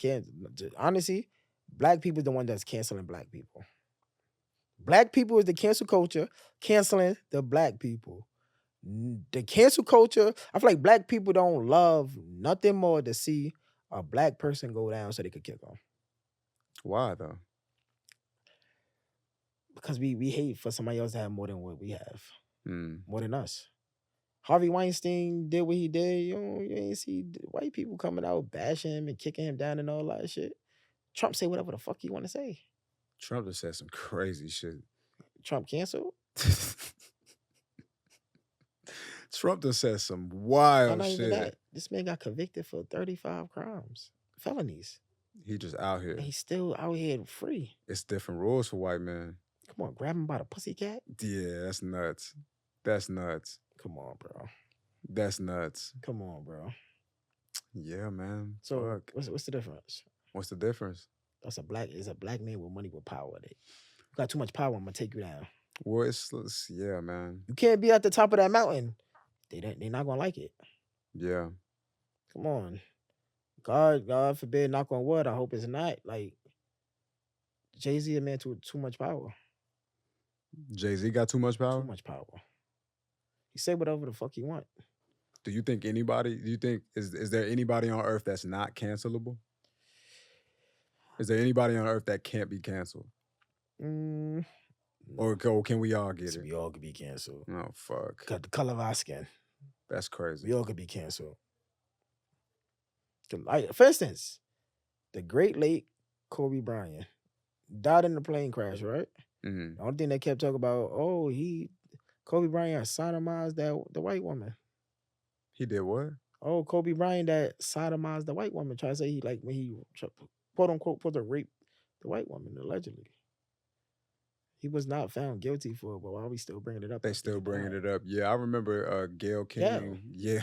honestly, black people is the one that's canceling black people. Black people is the cancel culture canceling the black people. The cancel culture, I feel like black people don't love nothing more to see a black person go down so they could kick them.
Why though?
Because we hate for somebody else to have more than what we have. More than us. Harvey Weinstein did what he did. You ain't see white people coming out bashing him and kicking him down and all that shit. Trump say whatever the fuck he want to say.
Trump just said some crazy shit.
Trump canceled?
Trump just said some wild shit.
This man got convicted for 35 crimes, felonies.
He just out here.
And he's still out here free.
It's different rules for white men.
Come on, grab him by the pussycat?
Yeah, that's nuts. That's nuts.
Come on, bro.
That's nuts.
Come on, bro.
Yeah, man.
So what's the difference?
What's the difference?
It's a black man with money with power. You got too much power, I'm gonna take you down.
Well, yeah, man.
You can't be at the top of that mountain. They're not gonna like it.
Yeah.
Come on. God forbid, knock on wood. I hope it's not. Like Jay-Z, a man too much power.
Jay-Z got too much power?
Too much power. He say whatever the fuck he want.
Do you think is there anybody on earth that's not cancelable? Is there anybody on earth that can't be canceled? Or can we all get it?
We all could be canceled.
Oh, fuck.
Got the color of our skin.
That's crazy.
We all could be canceled. For instance, the great late Kobe Bryant died in a plane crash, right?
Mm-hmm.
The only thing they kept talking about, Kobe Bryant sodomized the white woman.
He did what?
Oh, Kobe Bryant that sodomized the white woman. Try to say when he quote unquote put to rape the white woman allegedly. He was not found guilty for it, but why are we still bringing it up?
They still bringing it up. Yeah, I remember Gayle King. Yeah,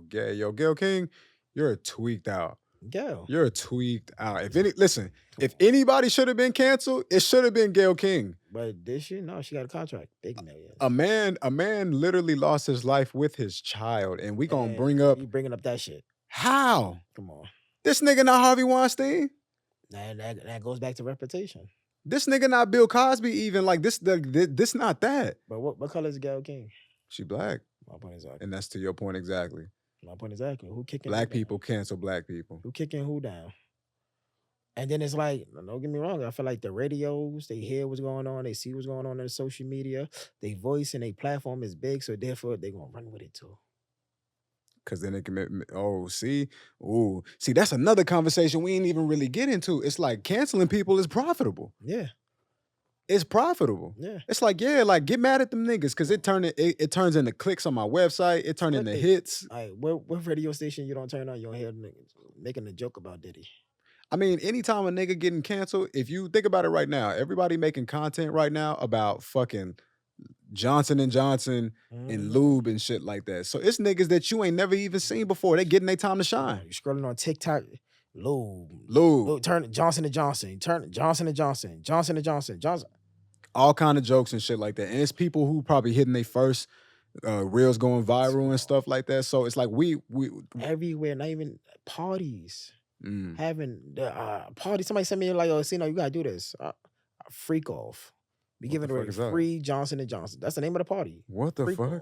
Gayle King, you're tweaked out.
Gayle.
You're tweaked out. If anybody should have been canceled, it should have been Gayle King.
But did she? No, she got a contract. Big million.
A man literally lost his life with his child, and we gonna bring up.
You bringing up that shit?
How?
Come on.
This nigga not Harvey Weinstein.
That goes back to reputation.
This nigga not Bill Cosby even. Like this not that.
But what color is Gayle King?
She black.
My point exactly.
And that's to your point exactly.
My point exactly. Who kicking
black people cancel black people?
Who kicking who down? And then it's like, don't get me wrong, I feel like the radios, they hear what's going on, they see what's going on in the social media, they voice and their platform is big, so therefore they're gonna run with it too.
Cause then they can see, that's another conversation we ain't even really get into. It's like canceling people is profitable.
Yeah.
It's profitable.
Yeah.
It's like, get mad at them niggas because it turns into clicks on my website. It turns into hits.
All right, what radio station you don't turn on, you don't hear niggas making a joke about Diddy.
I mean, anytime a nigga getting canceled, if you think about it right now, everybody making content right now about fucking Johnson & Johnson and lube and shit like that. So it's niggas that you ain't never even seen before. They getting their time to shine.
You scrolling on TikTok, lube. Turn Johnson & Johnson. Turn Johnson & Johnson. Johnson & Johnson. Johnson.
All kind of jokes and shit like that. And it's people who probably hitting their first reels going viral and stuff like that. So it's like we
everywhere, not even parties. Having the party. Somebody sent me like, you gotta do this. Freak off. Be giving away free Johnson & Johnson. That's the name of the party.
What the
Freak
fuck?
Off.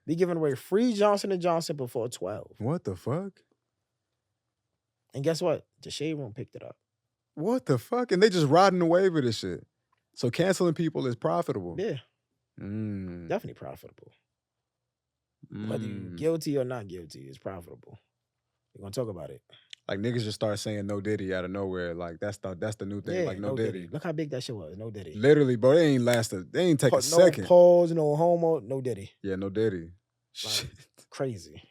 Be giving away free Johnson & Johnson before 12.
What the fuck?
And guess what? The Shade Room picked it up.
What the fuck? And they just riding the wave of this shit. So canceling people is profitable.
Yeah. Definitely profitable. Whether you're guilty or not guilty, it's profitable. We're gonna talk about it.
Like niggas just start saying no Diddy out of nowhere. Like that's the new thing.
Yeah,
like no Diddy.
Look how big that shit was. No Diddy.
Literally, bro. They ain't take a second.
No pause, no homo, no Diddy.
Yeah, no Diddy.
Like, crazy.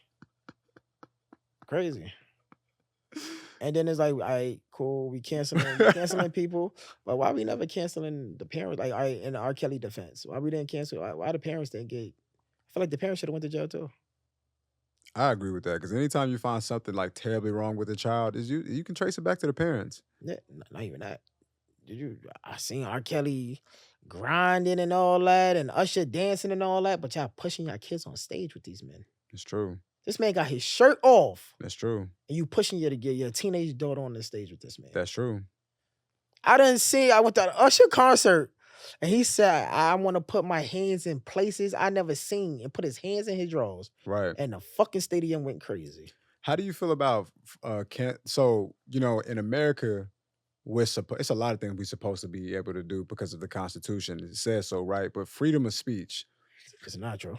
Crazy. And then it's like, all right, cool, we canceling people, but why we never canceling the parents? Like, in the R. Kelly defense, why we didn't cancel? Why the parents didn't get? I feel like the parents should have went to jail too.
I agree with that because anytime you find something like terribly wrong with a child, you can trace it back to the parents.
Yeah, not even that. I seen R. Kelly grinding and all that, and Usher dancing and all that, but y'all pushing your kids on stage with these men.
It's true.
This man got his shirt off.
That's true.
And you pushing your teenage daughter on the stage with this man.
That's true.
I went to an Usher concert, And he said, I want to put my hands in places I never seen, and put his hands in his drawers.
Right.
And the fucking stadium went crazy.
How do you feel about so, in America, it's a lot of things we're supposed to be able to do because of the Constitution. It says so, right? But freedom of speech.
It's not true.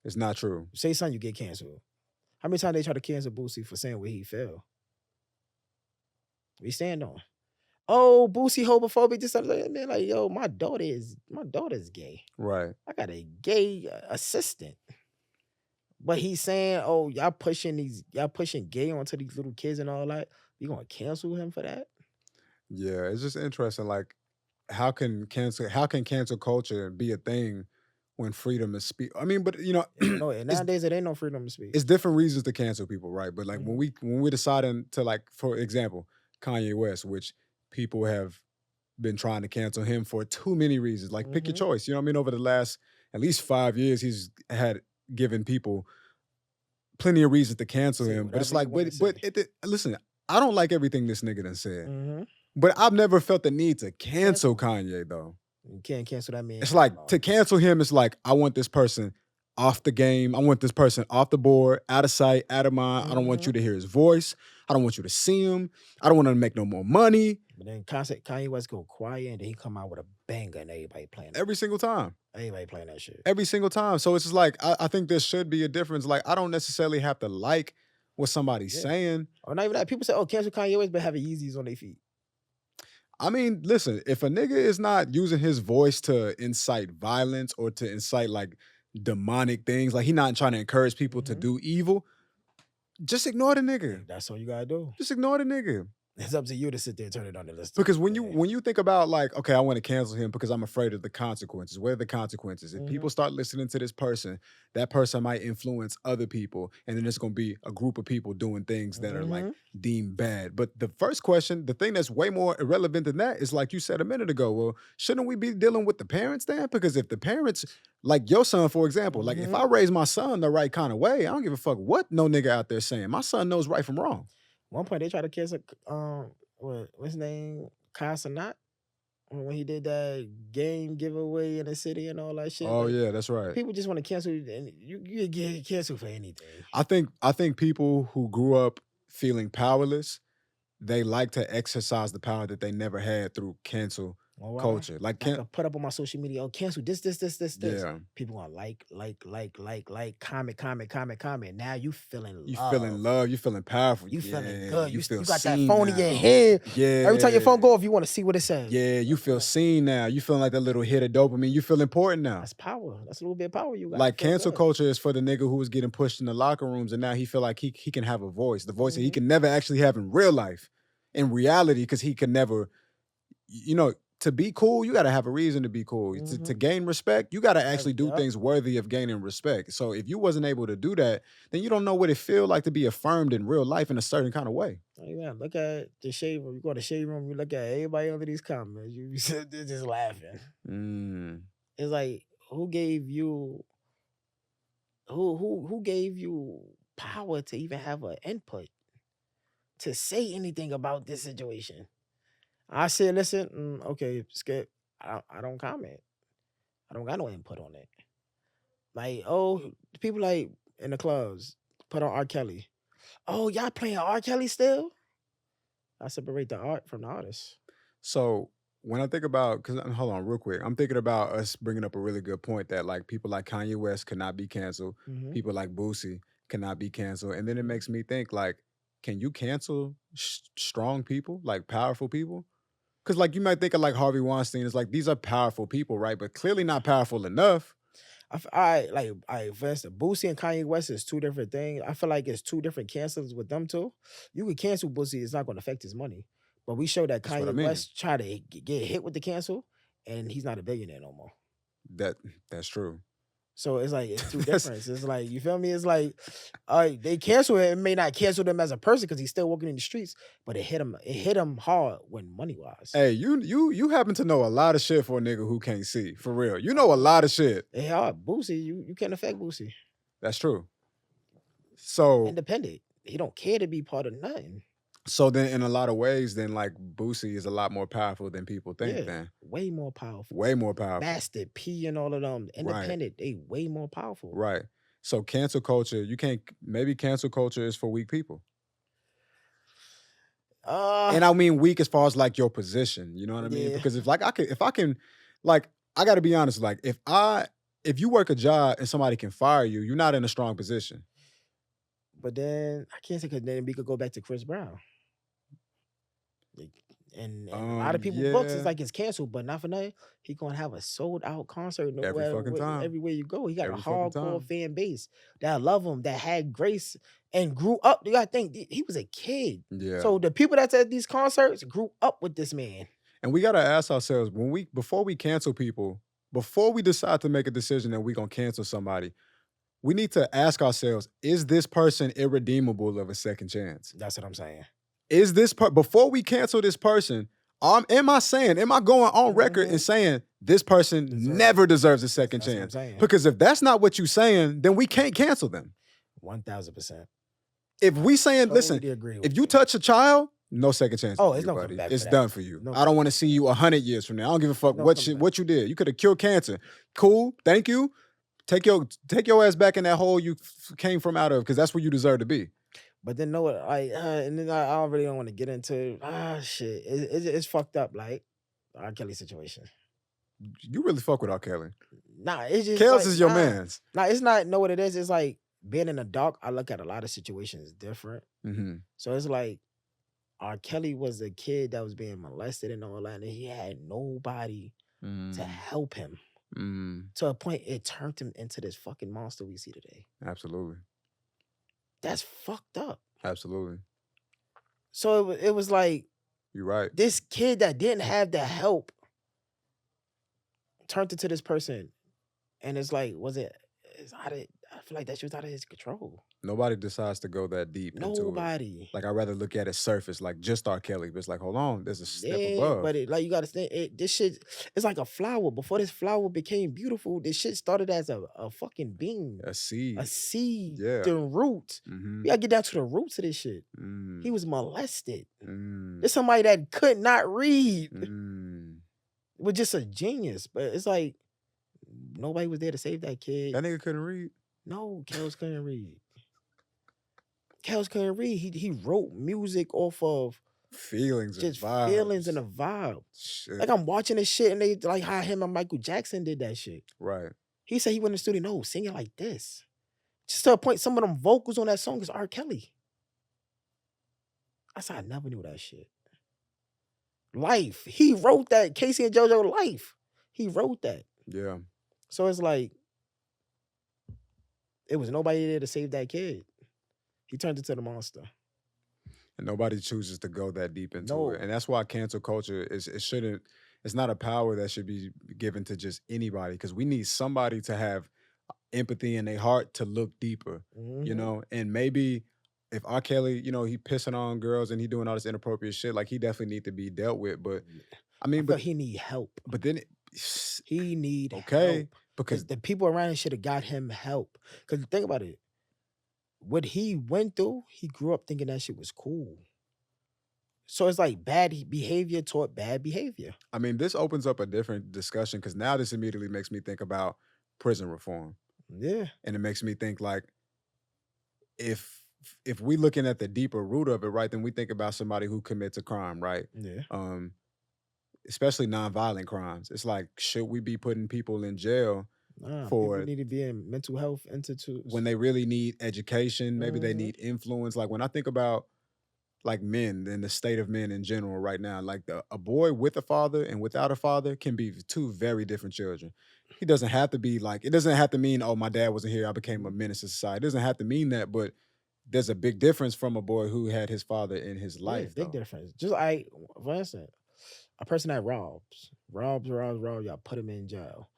It's not true.
Say something, you get canceled. How many times they try to cancel Boosie for saying where he fell? We stand on. Oh, Boosie homophobic, this something. Man, like, yo, my daughter's gay.
Right.
I got a gay assistant. But he's saying, oh, y'all pushing gay onto these little kids and all that. You gonna cancel him for that?
Yeah, it's just interesting. Like, how can cancel culture be a thing when freedom of speech? I mean, but
nowadays it ain't no freedom of speech.
It's different reasons to cancel people, right? But like when we're deciding to, like, for example, Kanye West, which people have been trying to cancel him for too many reasons. Like, pick your choice. You know what I mean? Over the last at least 5 years, he's had given people plenty of reasons to cancel him. But it's like, listen, I don't like everything this nigga done said. But I've never felt the need to cancel Kanye, though.
You can't cancel that man.
It's like, to cancel him, it's like, I want this person off the game. I want this person off the board, out of sight, out of mind. I don't want you to hear his voice. I don't want you to see him. I don't want him to make no more money.
But then Kanye West go quiet, and then he come out with a banger, and everybody playing that.
Every single time.
Everybody playing that shit.
Every single time. So it's just like, I think there should be a difference. Like, I don't necessarily have to like what somebody's saying.
Or not even that. People say, oh, cancel Kanye West, but having Yeezys on their feet.
I mean, listen, if a nigga is not using his voice to incite violence or to incite, like, demonic things, like, he not trying to encourage people to do evil, just ignore the nigga.
That's all you gotta do.
Just ignore the nigga.
It's up to you to sit there and turn it on the list.
Because when you think about, like, okay, I want to cancel him because I'm afraid of the consequences. What are the consequences? If people start listening to this person, that person might influence other people, and then it's going to be a group of people doing things that are, like, deemed bad. But the first question, the thing that's way more irrelevant than that is, like you said a minute ago, well, shouldn't we be dealing with the parents then? Because if the parents, like your son, for example, like, if I raise my son the right kind of way, I don't give a fuck what no nigga out there saying. My son knows right from wrong.
One point they tried to cancel what's his name? Kai Cenat, when he did that game giveaway in the city and all that shit.
Oh, like, yeah, that's right.
People just want to cancel, and you get canceled for anything.
I think people who grew up feeling powerless, they like to exercise the power that they never had through cancel culture. Like,
put up on my social media, oh, cancel this.
Yeah.
People want like, comment. Now you feeling love.
You feeling love. You feeling powerful.
You feeling good. You got
that
phone in your hand.
Yeah.
Every time your phone go off, you want to see what it says.
Yeah, you feel seen now. You feeling like that little hit of dopamine. You feel important now.
That's power. That's a little bit of power you got.
Like, cancel culture is for the nigga who was getting pushed in the locker rooms, and now he feel like he can have a voice. The voice that he can never actually have in real life. In reality, because he could never, to be cool, you got to have a reason to be cool. To gain respect, you got to actually do things worthy of gaining respect. So if you wasn't able to do that, then you don't know what it feel like to be affirmed in real life in a certain kind of way.
Yeah, look at the shade room. You go to the shade room, you look at everybody under these comments. You they're just laughing. It's like, who gave you power to even have an input to say anything about this situation? I said, listen, okay, skip. I don't comment. I don't got no input on it. Like, oh, people like in the clubs put on R. Kelly. Oh, y'all playing R. Kelly still? I separate the art from the artist.
So when I think about, hold on real quick, I'm thinking about us bringing up a really good point that, like, people like Kanye West cannot be canceled. People like Boosie cannot be canceled. And then it makes me think, like, can you cancel strong people, like powerful people? Because, like, you might think of, like, Harvey Weinstein. It's like, these are powerful people, right? But clearly not powerful enough.
For instance, Boosie and Kanye West is two different things. I feel like it's two different cancels with them two. You could cancel Boosie, it's not going to affect his money. But we show that Kanye West tried to get hit with the cancel, and he's not a billionaire no more.
That's true.
So it's like, it's two different. It's like, you feel me? It's like, they cancel him. It may not cancel them as a person because he's still working in the streets, but it hit him hard when money wise.
Hey, you happen to know a lot of shit for a nigga who can't see. For real. You know a lot of shit.
Yeah, Boosie, you can't affect Boosie.
That's true. So
independent. He don't care to be part of nothing.
So then, in a lot of ways, then like Boosie is a lot more powerful than people think.
Yeah,
then
way more powerful.
way more powerful.
Master P and all of them, independent, they way more powerful.
Right. So cancel culture, you can't. Maybe cancel culture is for weak people. And I mean weak as far as like your position. You know what I mean? Because if I can, like I got to be honest. Like if you work a job and somebody can fire you, you're not in a strong position.
But then I can't say, because then we could go back to Chris Brown. And a lot of people's books is like it's canceled, but not for nothing. He gonna have a sold out concert everywhere you go. He got a hardcore fan base that love him, that had grace and grew up. You gotta think he was a kid.
Yeah.
So the people that's at these concerts grew up with this man.
And we gotta ask ourselves before we cancel people, before we decide to make a decision that we're gonna cancel somebody, we need to ask ourselves: is this person irredeemable of a second chance?
That's what I'm saying.
Is this before we cancel this person? Am I going on record and saying this person never deserves a second chance? Because if that's not what you're saying, then we can't cancel them.
1000%.
If we saying, listen, if you touch a child, no second chance.
Oh, it's no coming back.
It's done for you. I don't want to see you 100 years from now. I don't give a fuck what you did. You could have cured cancer. Cool, thank you. Take your ass back in that hole you came from out of, because that's where you deserve to be.
But then and then I really don't want to get into shit. It's fucked up, like R. Kelly situation.
You really fuck with R. Kelly?
Nah, it's just
Kels is your man's.
Nah, it's not. Know what it is? It's like being in the dark. I look at a lot of situations different.
Mm-hmm.
So it's like R. Kelly was a kid that was being molested and all that, and he had nobody to help him. To a point, it turned him into this fucking monster we see today.
Absolutely.
That's fucked up.
Absolutely.
So it was like,
you're right.
This kid that didn't have the help turned into this person, and it's like, I feel like that shit was out of his control.
Nobody decides to go that deep into it. Like, I'd rather look at it surface, like just R. Kelly, but it's like, hold on, there's a step above.
But you gotta think, this shit, it's like a flower. Before this flower became beautiful, this shit started as a fucking bean.
A seed.
A seed.
Yeah.
The root.
Mm-hmm.
We gotta get down to the roots of this shit. He was molested. There's somebody that could not read. Was just a genius. But it's like, nobody was there to save that kid.
That nigga couldn't read?
No, Kels couldn't read. Kels couldn't read. He wrote music off of
feelings
and vibes.
Feelings
and a vibe.
Shit.
Like, I'm watching this shit, and they like how him and Michael Jackson did that shit.
Right.
He said he went in the studio, no, sing it like this. Just to a point, some of them vocals on that song is R. Kelly. I said, I never knew that shit. Life. He wrote that. Casey and JoJo Life. He wrote that.
Yeah.
So it's like, it was nobody there to save that kid. He turned into the monster.
And nobody chooses to go that deep into it. And that's why cancel culture it's not a power that should be given to just anybody, because we need somebody to have empathy in their heart to look deeper, you know? And maybe if R. Kelly, you know, he pissing on girls and he doing all this inappropriate shit, like, he definitely need to be dealt with. But I mean, but
he need help.
But then
he need help.
Because
the people around him should have got him help. Because think about it. What he went through, he grew up thinking that shit was cool. So it's like bad behavior taught bad behavior.
I mean, this opens up a different discussion, because now this immediately makes me think about prison reform.
Yeah.
And it makes me think, like, if we looking at the deeper root of it, right, then we think about somebody who commits a crime, right?
Yeah.
Especially nonviolent crimes. It's like, should we be putting people in jail for
people need to be in mental health institutes
when they really need education? Maybe they need influence. Like, when I think about like men and the state of men in general right now, like a boy with a father and without a father can be two very different children. He doesn't have to be like, it doesn't have to mean, oh, my dad wasn't here, I became a menace to society. It doesn't have to mean that, but there's a big difference from a boy who had his father in his life.
Big difference. Just for instance, a person that robs, y'all put him in jail.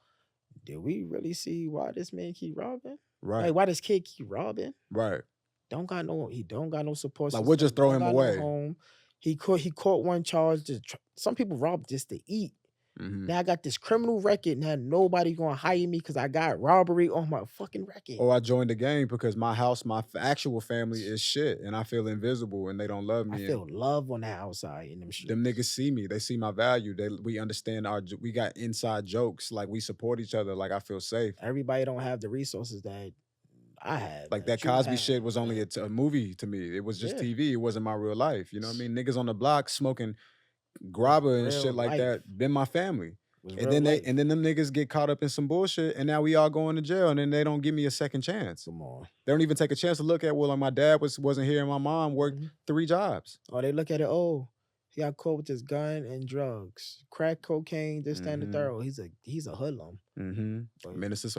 Did we really see why this man keep robbing?
Right.
Like, why this kid keep robbing?
Right.
He don't got no support system.
Like, we'll just throw him away.
No home. He caught one charge. Some people rob just to eat. Now I got this criminal record. Now nobody gonna hire me because I got robbery on my fucking record.
Or I joined the gang because my house, my actual family is shit, and I feel invisible, and they don't love me.
I feel love on the outside in them streets.
Them niggas see me. They see my value. We understand we got inside jokes. Like, we support each other. Like, I feel safe.
Everybody don't have the resources that I had.
Like, that Cosby shit was only a movie to me. It was just TV. It wasn't my real life. You know what I mean? Niggas on the block smoking grabber and shit like that been my family. And then them niggas get caught up in some bullshit, and now we all going to jail, and then they don't give me a second chance.
Come on.
They don't even take a chance to look at, well, like, my dad wasn't here and my mom worked 3 jobs.
Oh, they look at it, he got caught with his gun and drugs. Crack cocaine, this, that, and the third. He's a hoodlum.
Minister,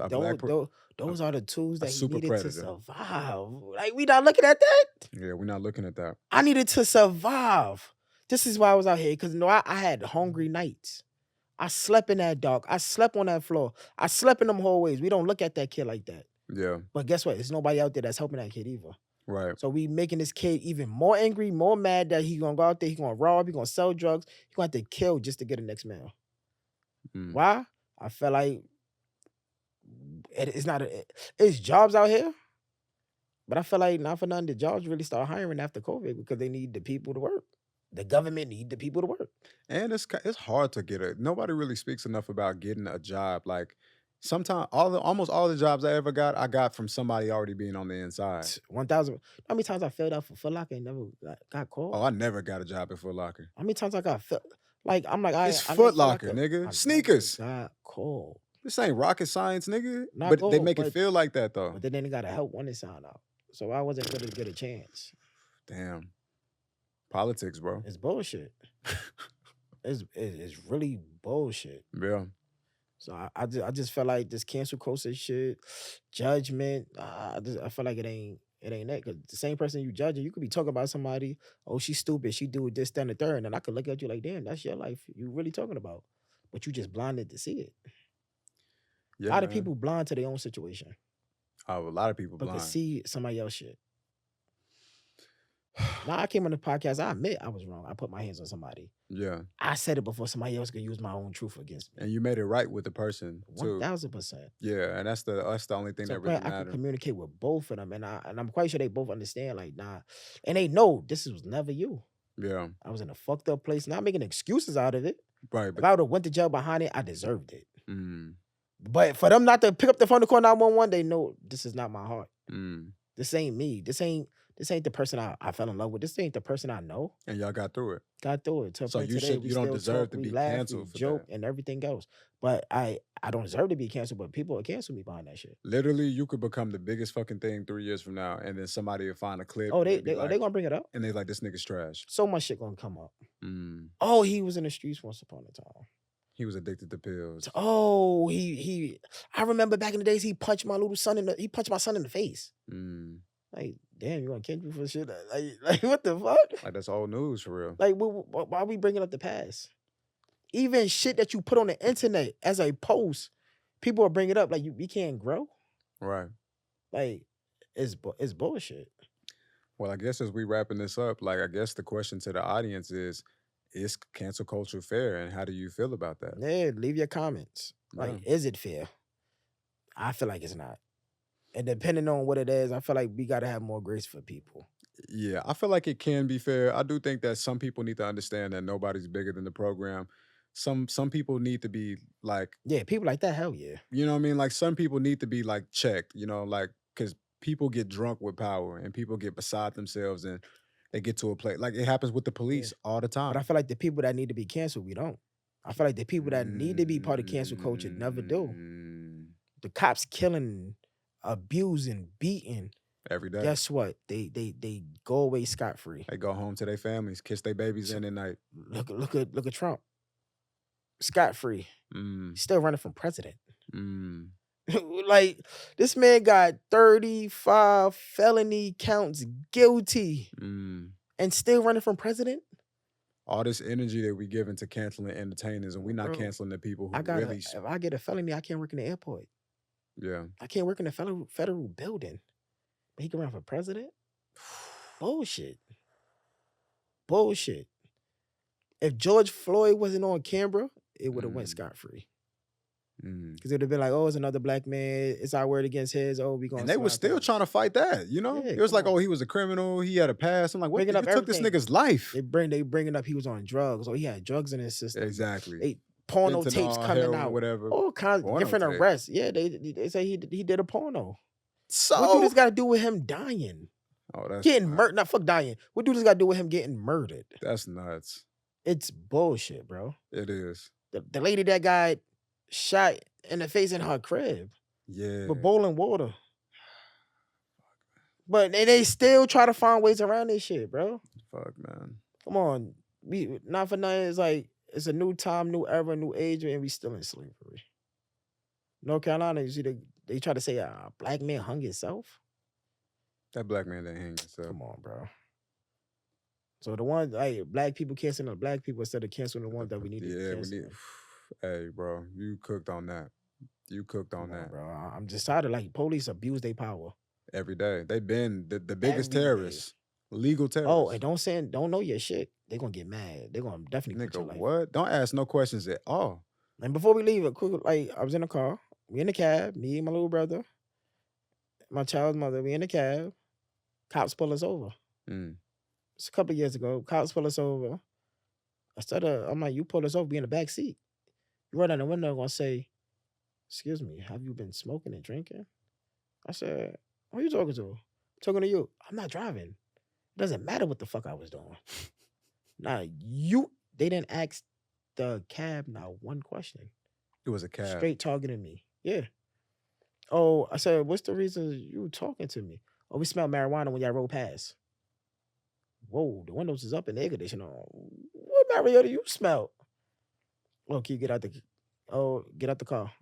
those are the tools that he needed
predator.
To survive. Like, we not looking at that?
Yeah, we're not looking at that.
I needed to survive. This is why I was out here, because I had hungry nights. I slept in that dark. I slept on that floor. I slept in them hallways. We don't look at that kid like that.
Yeah.
But guess what? There's nobody out there that's helping that kid either.
Right.
So we making this kid even more angry, more mad that he gonna go out there, he gonna rob, he gonna sell drugs, he gonna have to kill just to get the next meal. Why? I felt like it's jobs out here, but I feel like not for nothing, the jobs really start hiring after COVID because they need the people to work. The government need the people to work.
And it's hard to get nobody really speaks enough about getting a job. Like, sometimes almost all the jobs I ever got, I got from somebody already being on the inside.
1,000. How many times I filled out for Foot Locker and never got called?
Oh, I never got a job at Foot Locker.
How many times I got
it's Foot Locker, nigga. Sneakers.
Got called.
This ain't rocket science, nigga. They make it feel like that though.
But then they gotta help when they sign out. So I wasn't gonna get a chance.
Damn. Politics, bro.
It's bullshit. It's really bullshit.
Yeah.
So I just felt like this cancel culture shit, judgment. I feel like it ain't that. Cause the same person you judging, you could be talking about somebody. Oh, she's stupid. She do this, that, and the third, and I could look at you like, damn, that's your life. You really talking about, but you just blinded to see it.
Yeah,
a lot of people blind to their own situation.
Oh, a lot of people blind.
But can see somebody else shit. Now I came on the podcast. I admit I was wrong. I put my hands on somebody.
Yeah.
I said it before somebody else could use my own truth against me.
And you made it right with the person too.
1,000%.
Yeah, and that's the only thing that really matters.
I can communicate with both of them, and I'm quite sure they both understand. Like, nah, and they know this was never you.
Yeah.
I was in a fucked up place, not making excuses out of it.
Right.
If I would have went to jail behind it, I deserved it. But for them not to pick up the phone to call 911, they know this is not my heart. This ain't me. This ain't the person I fell in love with. This ain't the person I know.
And y'all got through it.
Got through it.
So you don't deserve to be canceled for
joke
that.
And everything else. But I don't deserve to be canceled, but people will cancel me behind that shit.
Literally, you could become the biggest fucking thing 3 years from now, and then somebody will find a clip.
Oh, they gonna bring it up?
And they like, this nigga's trash.
So much shit gonna come up. Oh, he was in the streets once upon a time.
He was addicted to pills.
Oh, I remember back in the days he punched my son in the face. Like, damn, you gonna kill me for shit? Like what the fuck?
Like, that's old news for real.
Like, why are we bringing up the past? Even shit that you put on the internet as a post, people will bring it up. Like, we can't grow.
Right.
Like, it's bullshit.
Well, I guess as we wrapping this up, like, I guess the question to the audience is cancel culture fair, and how do you feel about that?
Yeah, leave your comments. Like, is it fair? I feel like it's not. And depending on what it is, I feel like we got to have more grace for people.
Yeah, I feel like it can be fair. I do think that some people need to understand that nobody's bigger than the program. Some people need to be like...
Yeah, people like that, hell yeah.
You know what I mean? Like, some people need to be, like, checked, like, because people get drunk with power and people get beside themselves and they get to a place. Like, it happens with the police all the time.
But I feel like the people that need to be canceled, we don't. I feel like the people that need to be part of cancel culture never do. The cops killing, abusing, beating.
Every day.
Guess what? They go away scot-free.
They go home to their families, kiss their babies in at night.
Look at Trump. Scot-free. Still running for president. Like, this man got 35 felony counts guilty and still running for president.
All this energy that we give into canceling entertainers, and we're not canceling the people who really...
If I get a felony, I can't work in the airport.
Yeah.
I can't work in a federal building. But he can run for president? Bullshit. Bullshit. If George Floyd wasn't on camera, it would have went scot-free. Because it would have been like, oh, it's another black man. It's our word against his. Oh, we going.
And they were still trying to fight that, you know?
Yeah,
it was like, oh, he was a criminal. He had a past. I'm like, what? You took this nigga's life.
They bringing up he was on drugs. Or he had drugs in his system.
Exactly.
Porno tapes coming out.
Whatever.
All kinds of different arrests. Yeah, they say he did a porno.
So
what do this got to do with him dying?
Oh, that's
getting murdered. Not fuck dying. What do this got to do with him getting murdered?
That's nuts.
It's bullshit, bro.
It is.
The lady that got shot in the face in her crib.
Yeah.
With boiling water. But they still try to find ways around this shit, bro.
Fuck, man.
Come on. Not for nothing. It's like, it's a new time, new era, new age, and we still in slavery. North Carolina, you see, they try to say a black man hung himself.
That black man didn't hang himself.
Come on, bro. So the ones, like, black people canceling the black people instead of canceling the ones that we need to cancel.
Hey, bro, you cooked on that. You cooked on that,
bro. I'm just tired of, like, police abuse their power
every day. They've been the biggest terrorists, legal terrorists.
Oh, and don't know your shit. They're gonna get mad. They're gonna definitely put your life.
What? Don't ask no questions at all.
And before we leave, I was in the car. We in the cab. Me and my little brother, my child's mother. We in the cab. Cops pull us over. It's a couple of years ago. Cops pull us over. I'm like, you pull us over. Be in the back seat. You run down the window. Gonna say, "Excuse me, have you been smoking and drinking?" I said, "Who are you talking to?" "I'm talking to you." "I'm not driving. It doesn't matter what the fuck I was doing." Now they didn't ask the cab not one question.
It was a cab.
Straight targeting me. Yeah. Oh, I said, "What's the reason you talking to me?" "Oh, we smelled marijuana when y'all rode past." Whoa, the windows is up and the air conditioner on. What marijuana do you smell? "Oh, can you get out the car?"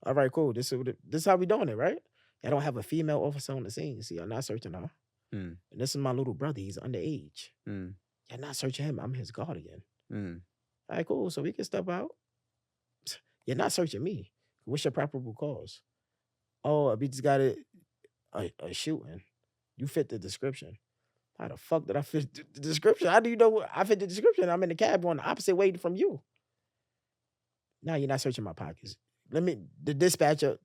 "All right, cool. This is how we doing it, right? I don't have a female officer on the scene. See, I'm not searching her. And this is my little brother. He's underage. You're not searching him. I'm his guardian. All right, cool. So we can step out. You're not searching me. What's your probable cause?" "Oh, we just got a shooting. You fit the description." "How the fuck did I fit the description? How do you know I fit the description? I'm in the cab going the opposite way from you." "Now you're not searching my pockets. Let me hit the dispatcher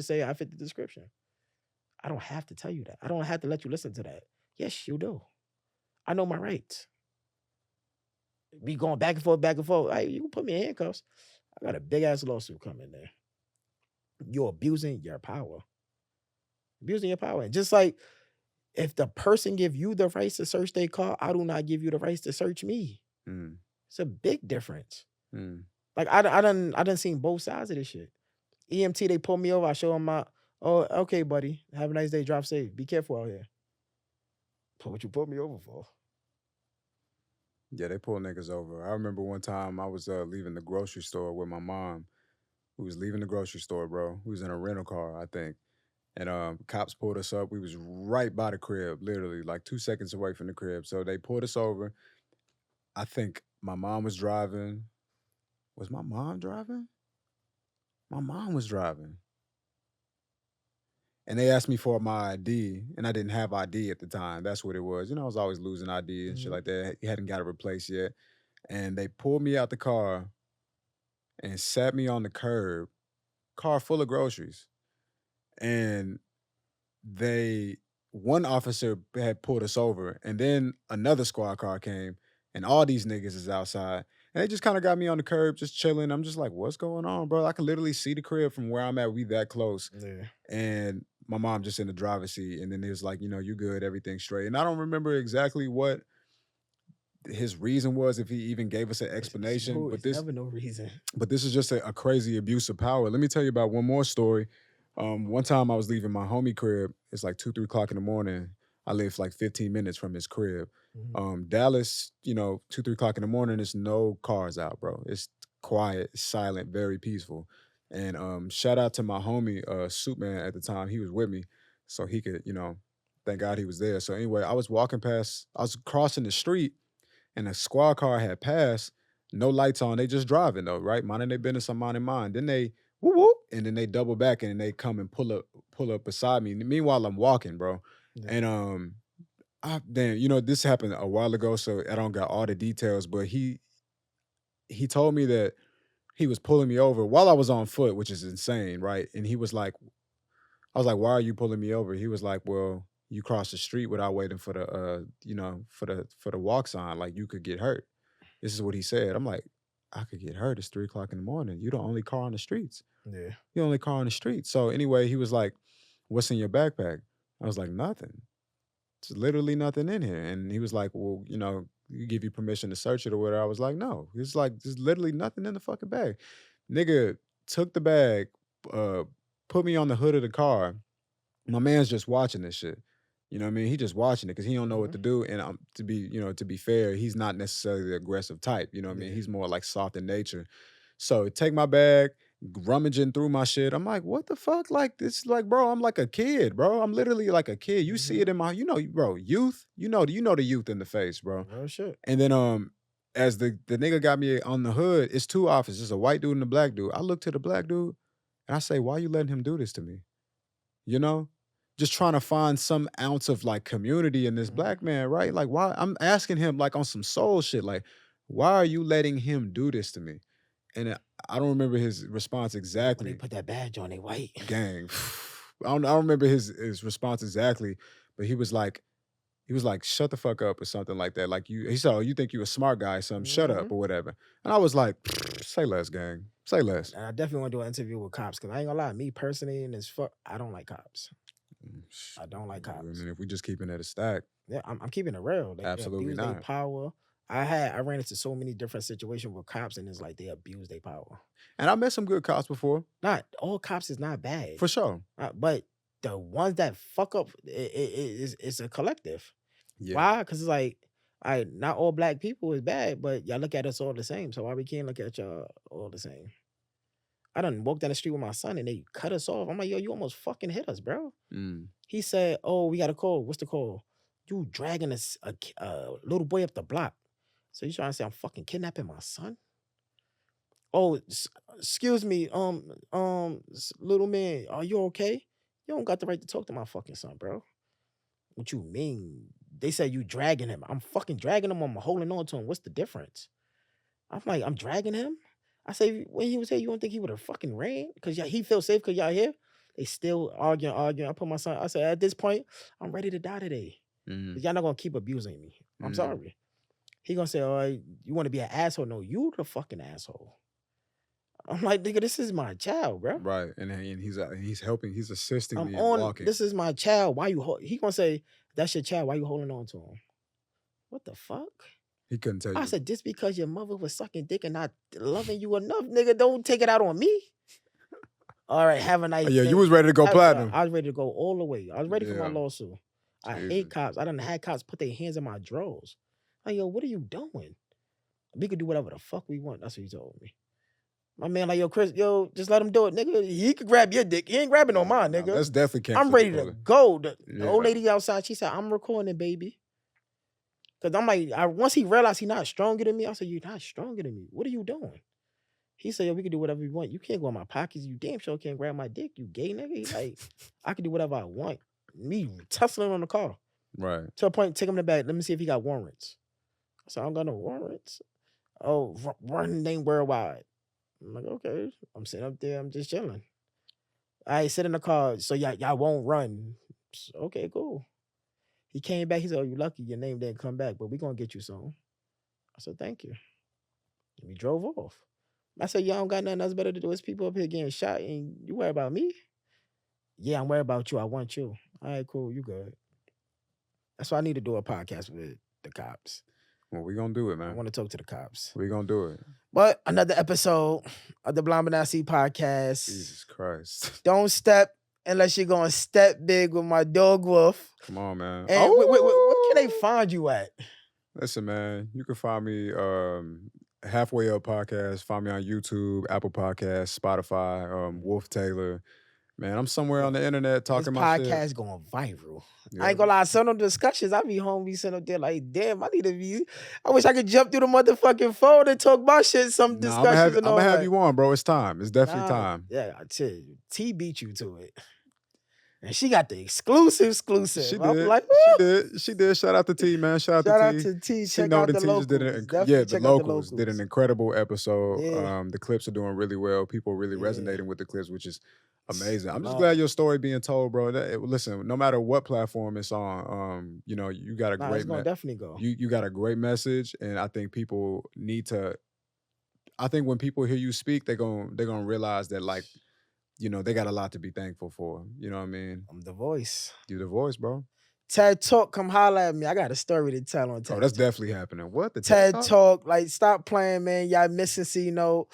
say I fit the description." I don't have to tell you that. I don't have to let you listen to that. Yes, you do. I know my rights. We going back and forth, back and forth. Hey, you can put me in handcuffs. I got a big ass lawsuit coming there. You're abusing your power. Abusing your power. And just like if the person give you the rights to search their car, I do not give you the rights to search me. It's a big difference. Like I done seen both sides of this shit. EMT, they pull me over. I show them my, "Oh, okay, buddy. Have a nice day. Drive safe. Be careful out here." "But what you pulled me over for?"
Yeah, they pull niggas over. I remember one time I was leaving the grocery store with my mom. We was leaving the grocery store, bro. We was in a rental car, I think. And cops pulled us up. We was right by the crib, literally like 2 seconds away from the crib. So they pulled us over. I think my mom was driving. Was my mom driving? My mom was driving. And they asked me for my ID, and I didn't have ID at the time. That's what it was. You know, I was always losing ID and shit like that. He hadn't got it replaced yet. And they pulled me out the car and sat me on the curb, car full of groceries. And one officer had pulled us over, and then another squad car came, and all these niggas is outside. And they just kind of got me on the curb, just chilling. I'm just like, what's going on, bro? I can literally see the crib from where I'm at. We that close.
Yeah.
And my mom just in the driver's seat. And then it was like, you good, everything's straight. And I don't remember exactly what his reason was, if he even gave us an explanation.
But this never no reason.
But this is just a crazy abuse of power. Let me tell you about one more story. One time I was leaving my homie crib. It's like 2, 3 o'clock in the morning. I live like 15 minutes from his crib. Dallas, 2, 3 o'clock in the morning, there's no cars out, bro. It's quiet, silent, very peaceful. And shout out to my homie, Suitman at the time. He was with me, so he could, thank God he was there. So anyway, I was crossing the street, and a squad car had passed, no lights on. They just driving though, right? Minding their business, I'm minding mine. Then they whoop whoop, and then they double back and they come and pull up beside me. Meanwhile, I'm walking, bro. Yeah. And this happened a while ago, so I don't got all the details, but he he told me that he was pulling me over while I was on foot, which is insane, right? And he was like, I was like, why are you pulling me over? He was like, well, you crossed the street without waiting for the for the walk sign, like you could get hurt. This is what he said. I'm like, I could get hurt. It's 3:00 in the morning. You're the only car on the streets.
Yeah.
You're the only car on the street. So anyway, he was like, what's in your backpack? I was like, nothing. It's literally nothing in here. And he was like, well, you give you permission to search it or whatever. I was like, no. It's like, there's literally nothing in the fucking bag. Nigga took the bag, put me on the hood of the car. My man's just watching this shit. You know what I mean? He just watching it because he don't know what to do. And to be fair, he's not necessarily the aggressive type. You know what I mean? He's more like soft in nature. So take my bag, rummaging through my shit. I'm like, what the fuck? Like, this, like, bro, I'm like a kid, bro. I'm literally like a kid. You see it in my, bro, youth. You know the youth in the face, bro.
Oh shit.
And then as the nigga got me on the hood, it's two officers, it's a white dude and a black dude. I look to the black dude and I say, why you letting him do this to me? You know? Just trying to find some ounce of like community in this black man, right? Like, why? I'm asking him like on some soul shit, like, why are you letting him do this to me? And I don't remember his response exactly.
When they put that badge on, they white.
Gang. I don't remember his response exactly, but he was like, shut the fuck up or something like that. Like he said, oh, you think you a smart guy, something, shut up or whatever. And I was like, say less, gang. Say less.
And I definitely want to do an interview with cops because I ain't gonna lie, me personally, and I don't like cops. I don't like cops.
I mean, if we just keeping it a stack.
Yeah, I'm keeping it real. They
Absolutely
abuse
not.
their power. I ran into so many different situations with cops, and it's like they abuse their power.
And I met some good cops before.
Not all cops is not bad.
For sure.
But the ones that fuck up, it's a collective.
Yeah.
Why? Because it's like, not all black people is bad, but y'all look at us all the same. So why we can't look at y'all all the same? I done walked down the street with my son and they cut us off. I'm like, yo, you almost fucking hit us, bro. He said, oh, we got a call. What's the call? You dragging a little boy up the block. So you trying to say I'm fucking kidnapping my son? Oh, excuse me, little man, are you okay? You don't got the right to talk to my fucking son, bro. What you mean? They said you dragging him. I'm fucking dragging him. I'm holding on to him. What's the difference? I'm like, I'm dragging him? I say, when he was here, you don't think he would have fucking ran? Because he feels safe because y'all here? They still arguing. I put my son, I said, at this point, I'm ready to die today. Y'all not going to keep abusing me. I'm sorry. He going to say, all right, you want to be an asshole? No, you the fucking asshole. I'm like, nigga, this is my child, bro.
Right. And he's helping, he's assisting me in walking.
This is my child. Why you he going to say, that's your child. Why you holding on to him? What the fuck?
He couldn't tell you.
I said, just because your mother was sucking dick and not loving you enough, nigga, don't take it out on me. All right, have a nice day.
Yeah, you was ready to go platinum.
I was ready to go all the way. I was ready for my lawsuit. I hate cops. I done had cops put their hands in my drawers. Like, yo, what are you doing? We could do whatever the fuck we want. That's what he told me. My man, like, yo, Chris, just let him do it, nigga. He could grab your dick. He ain't grabbing on mine, nigga.
That's definitely can't.
I'm ready to go. The old lady outside, she said, I'm recording, baby. Because I'm like, once he realized he's not stronger than me, I said, you're not stronger than me. What are you doing? He said, yo, we can do whatever we want. You can't go in my pockets. You damn sure can't grab my dick, you gay nigga. He's like, I can do whatever I want. Me tussling on the car.
Right.
To a point, take him in the back. Let me see if he got warrants. I said, I don't got no warrants. Oh, running name worldwide. I'm like, okay. I'm sitting up there. I'm just chilling. I sit in the car. So y'all won't run. Okay, cool. He came back. He said, oh, you lucky your name didn't come back, but we're going to get you soon. I said, thank you. And we drove off. I said, y'all don't got nothing else better to do. It's people up here getting shot and you worry about me? Yeah, I'm worried about you. I want you. All right, cool. You good. That's why I need to do a podcast with the cops.
Well, we going to do it, man.
I want to talk to the cops.
We going to do it.
But another episode of the Blind But Not See podcast.
Jesus Christ.
Don't step unless you're going to step big with my dog Wolf.
Come on, man.
And what can they find you at?
Listen, man, you can find me Halfway Up Podcast. Find me on YouTube, Apple Podcasts, Spotify, Wolf Taylor. Man, I'm somewhere on the internet talking my shit.
This podcast going viral. Yeah. I ain't gonna lie, some of the discussions, I be home, be sitting up there like, damn, I wish I could jump through the motherfucking phone and talk my shit, some discussions.
I'm gonna have you on, bro. It's time. It's definitely time.
Yeah, I tell you, T beat you to it. And she got the exclusive.
She
I'm
did.
like,
She did. Shout out to T, man. Shout
Shout
out
out
to
to T.
She
Check
know
out
the
the
T just did
locals.
the locals did an incredible episode.
Yeah.
The clips are doing really well. People are really
Yeah.
resonating with the clips, which is amazing. I'm just
Nah.
glad your story being told, bro. Listen, no matter what platform it's on, you know, you got a
Nah,
great
it's gonna definitely go.
You got a great message, and I think people need to. I think when people hear you speak, they're gonna realize that, like, you know, they got a lot to be thankful for. You know what I mean?
I'm the voice.
You the voice, bro.
TED Talk, come holla at me. I got a story to tell on TED
Oh, that's
Talk.
definitely happening. What the
TED Talk? Like, stop playing, man. Y'all missing C-Note.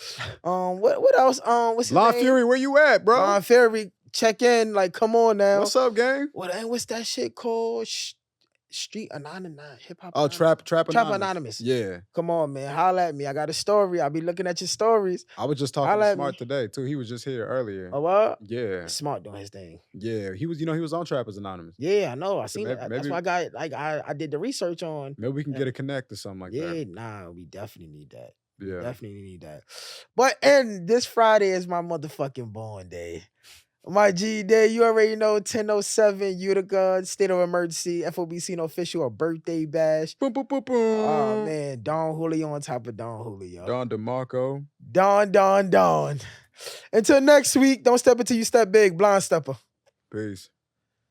What else? What's his
Lon
name?
Fury, where you at, bro?
Lon Fury, check in. Like, come on now.
What's up, gang?
What's that shit called? Street Anonymous, Hip Hop.
Oh, Trap
Anonymous.
Yeah.
Come on, man. Holla at me. I got a story. I'll be looking at your stories.
I was just talking to Smart today, too. He was just here earlier.
Oh, what?
Yeah.
Smart doing his thing.
Yeah. He was on Trappers Anonymous.
Yeah, I know. I seen it. That's why I got, like, I did the research on.
Maybe we can get a connect or something like that.
Yeah, nah, we definitely need that.
Yeah.
Definitely need that. But, and this Friday is my motherfucking born day. My G day, you already know, 1007 Utica, State of Emergency, FOBC no official, a birthday bash.
Boom, boom, boom, boom.
Oh, man, Don Julio on top of Don Julio.
Don DeMarco.
Don. Until next week, don't step until you step big, blind stepper.
Peace.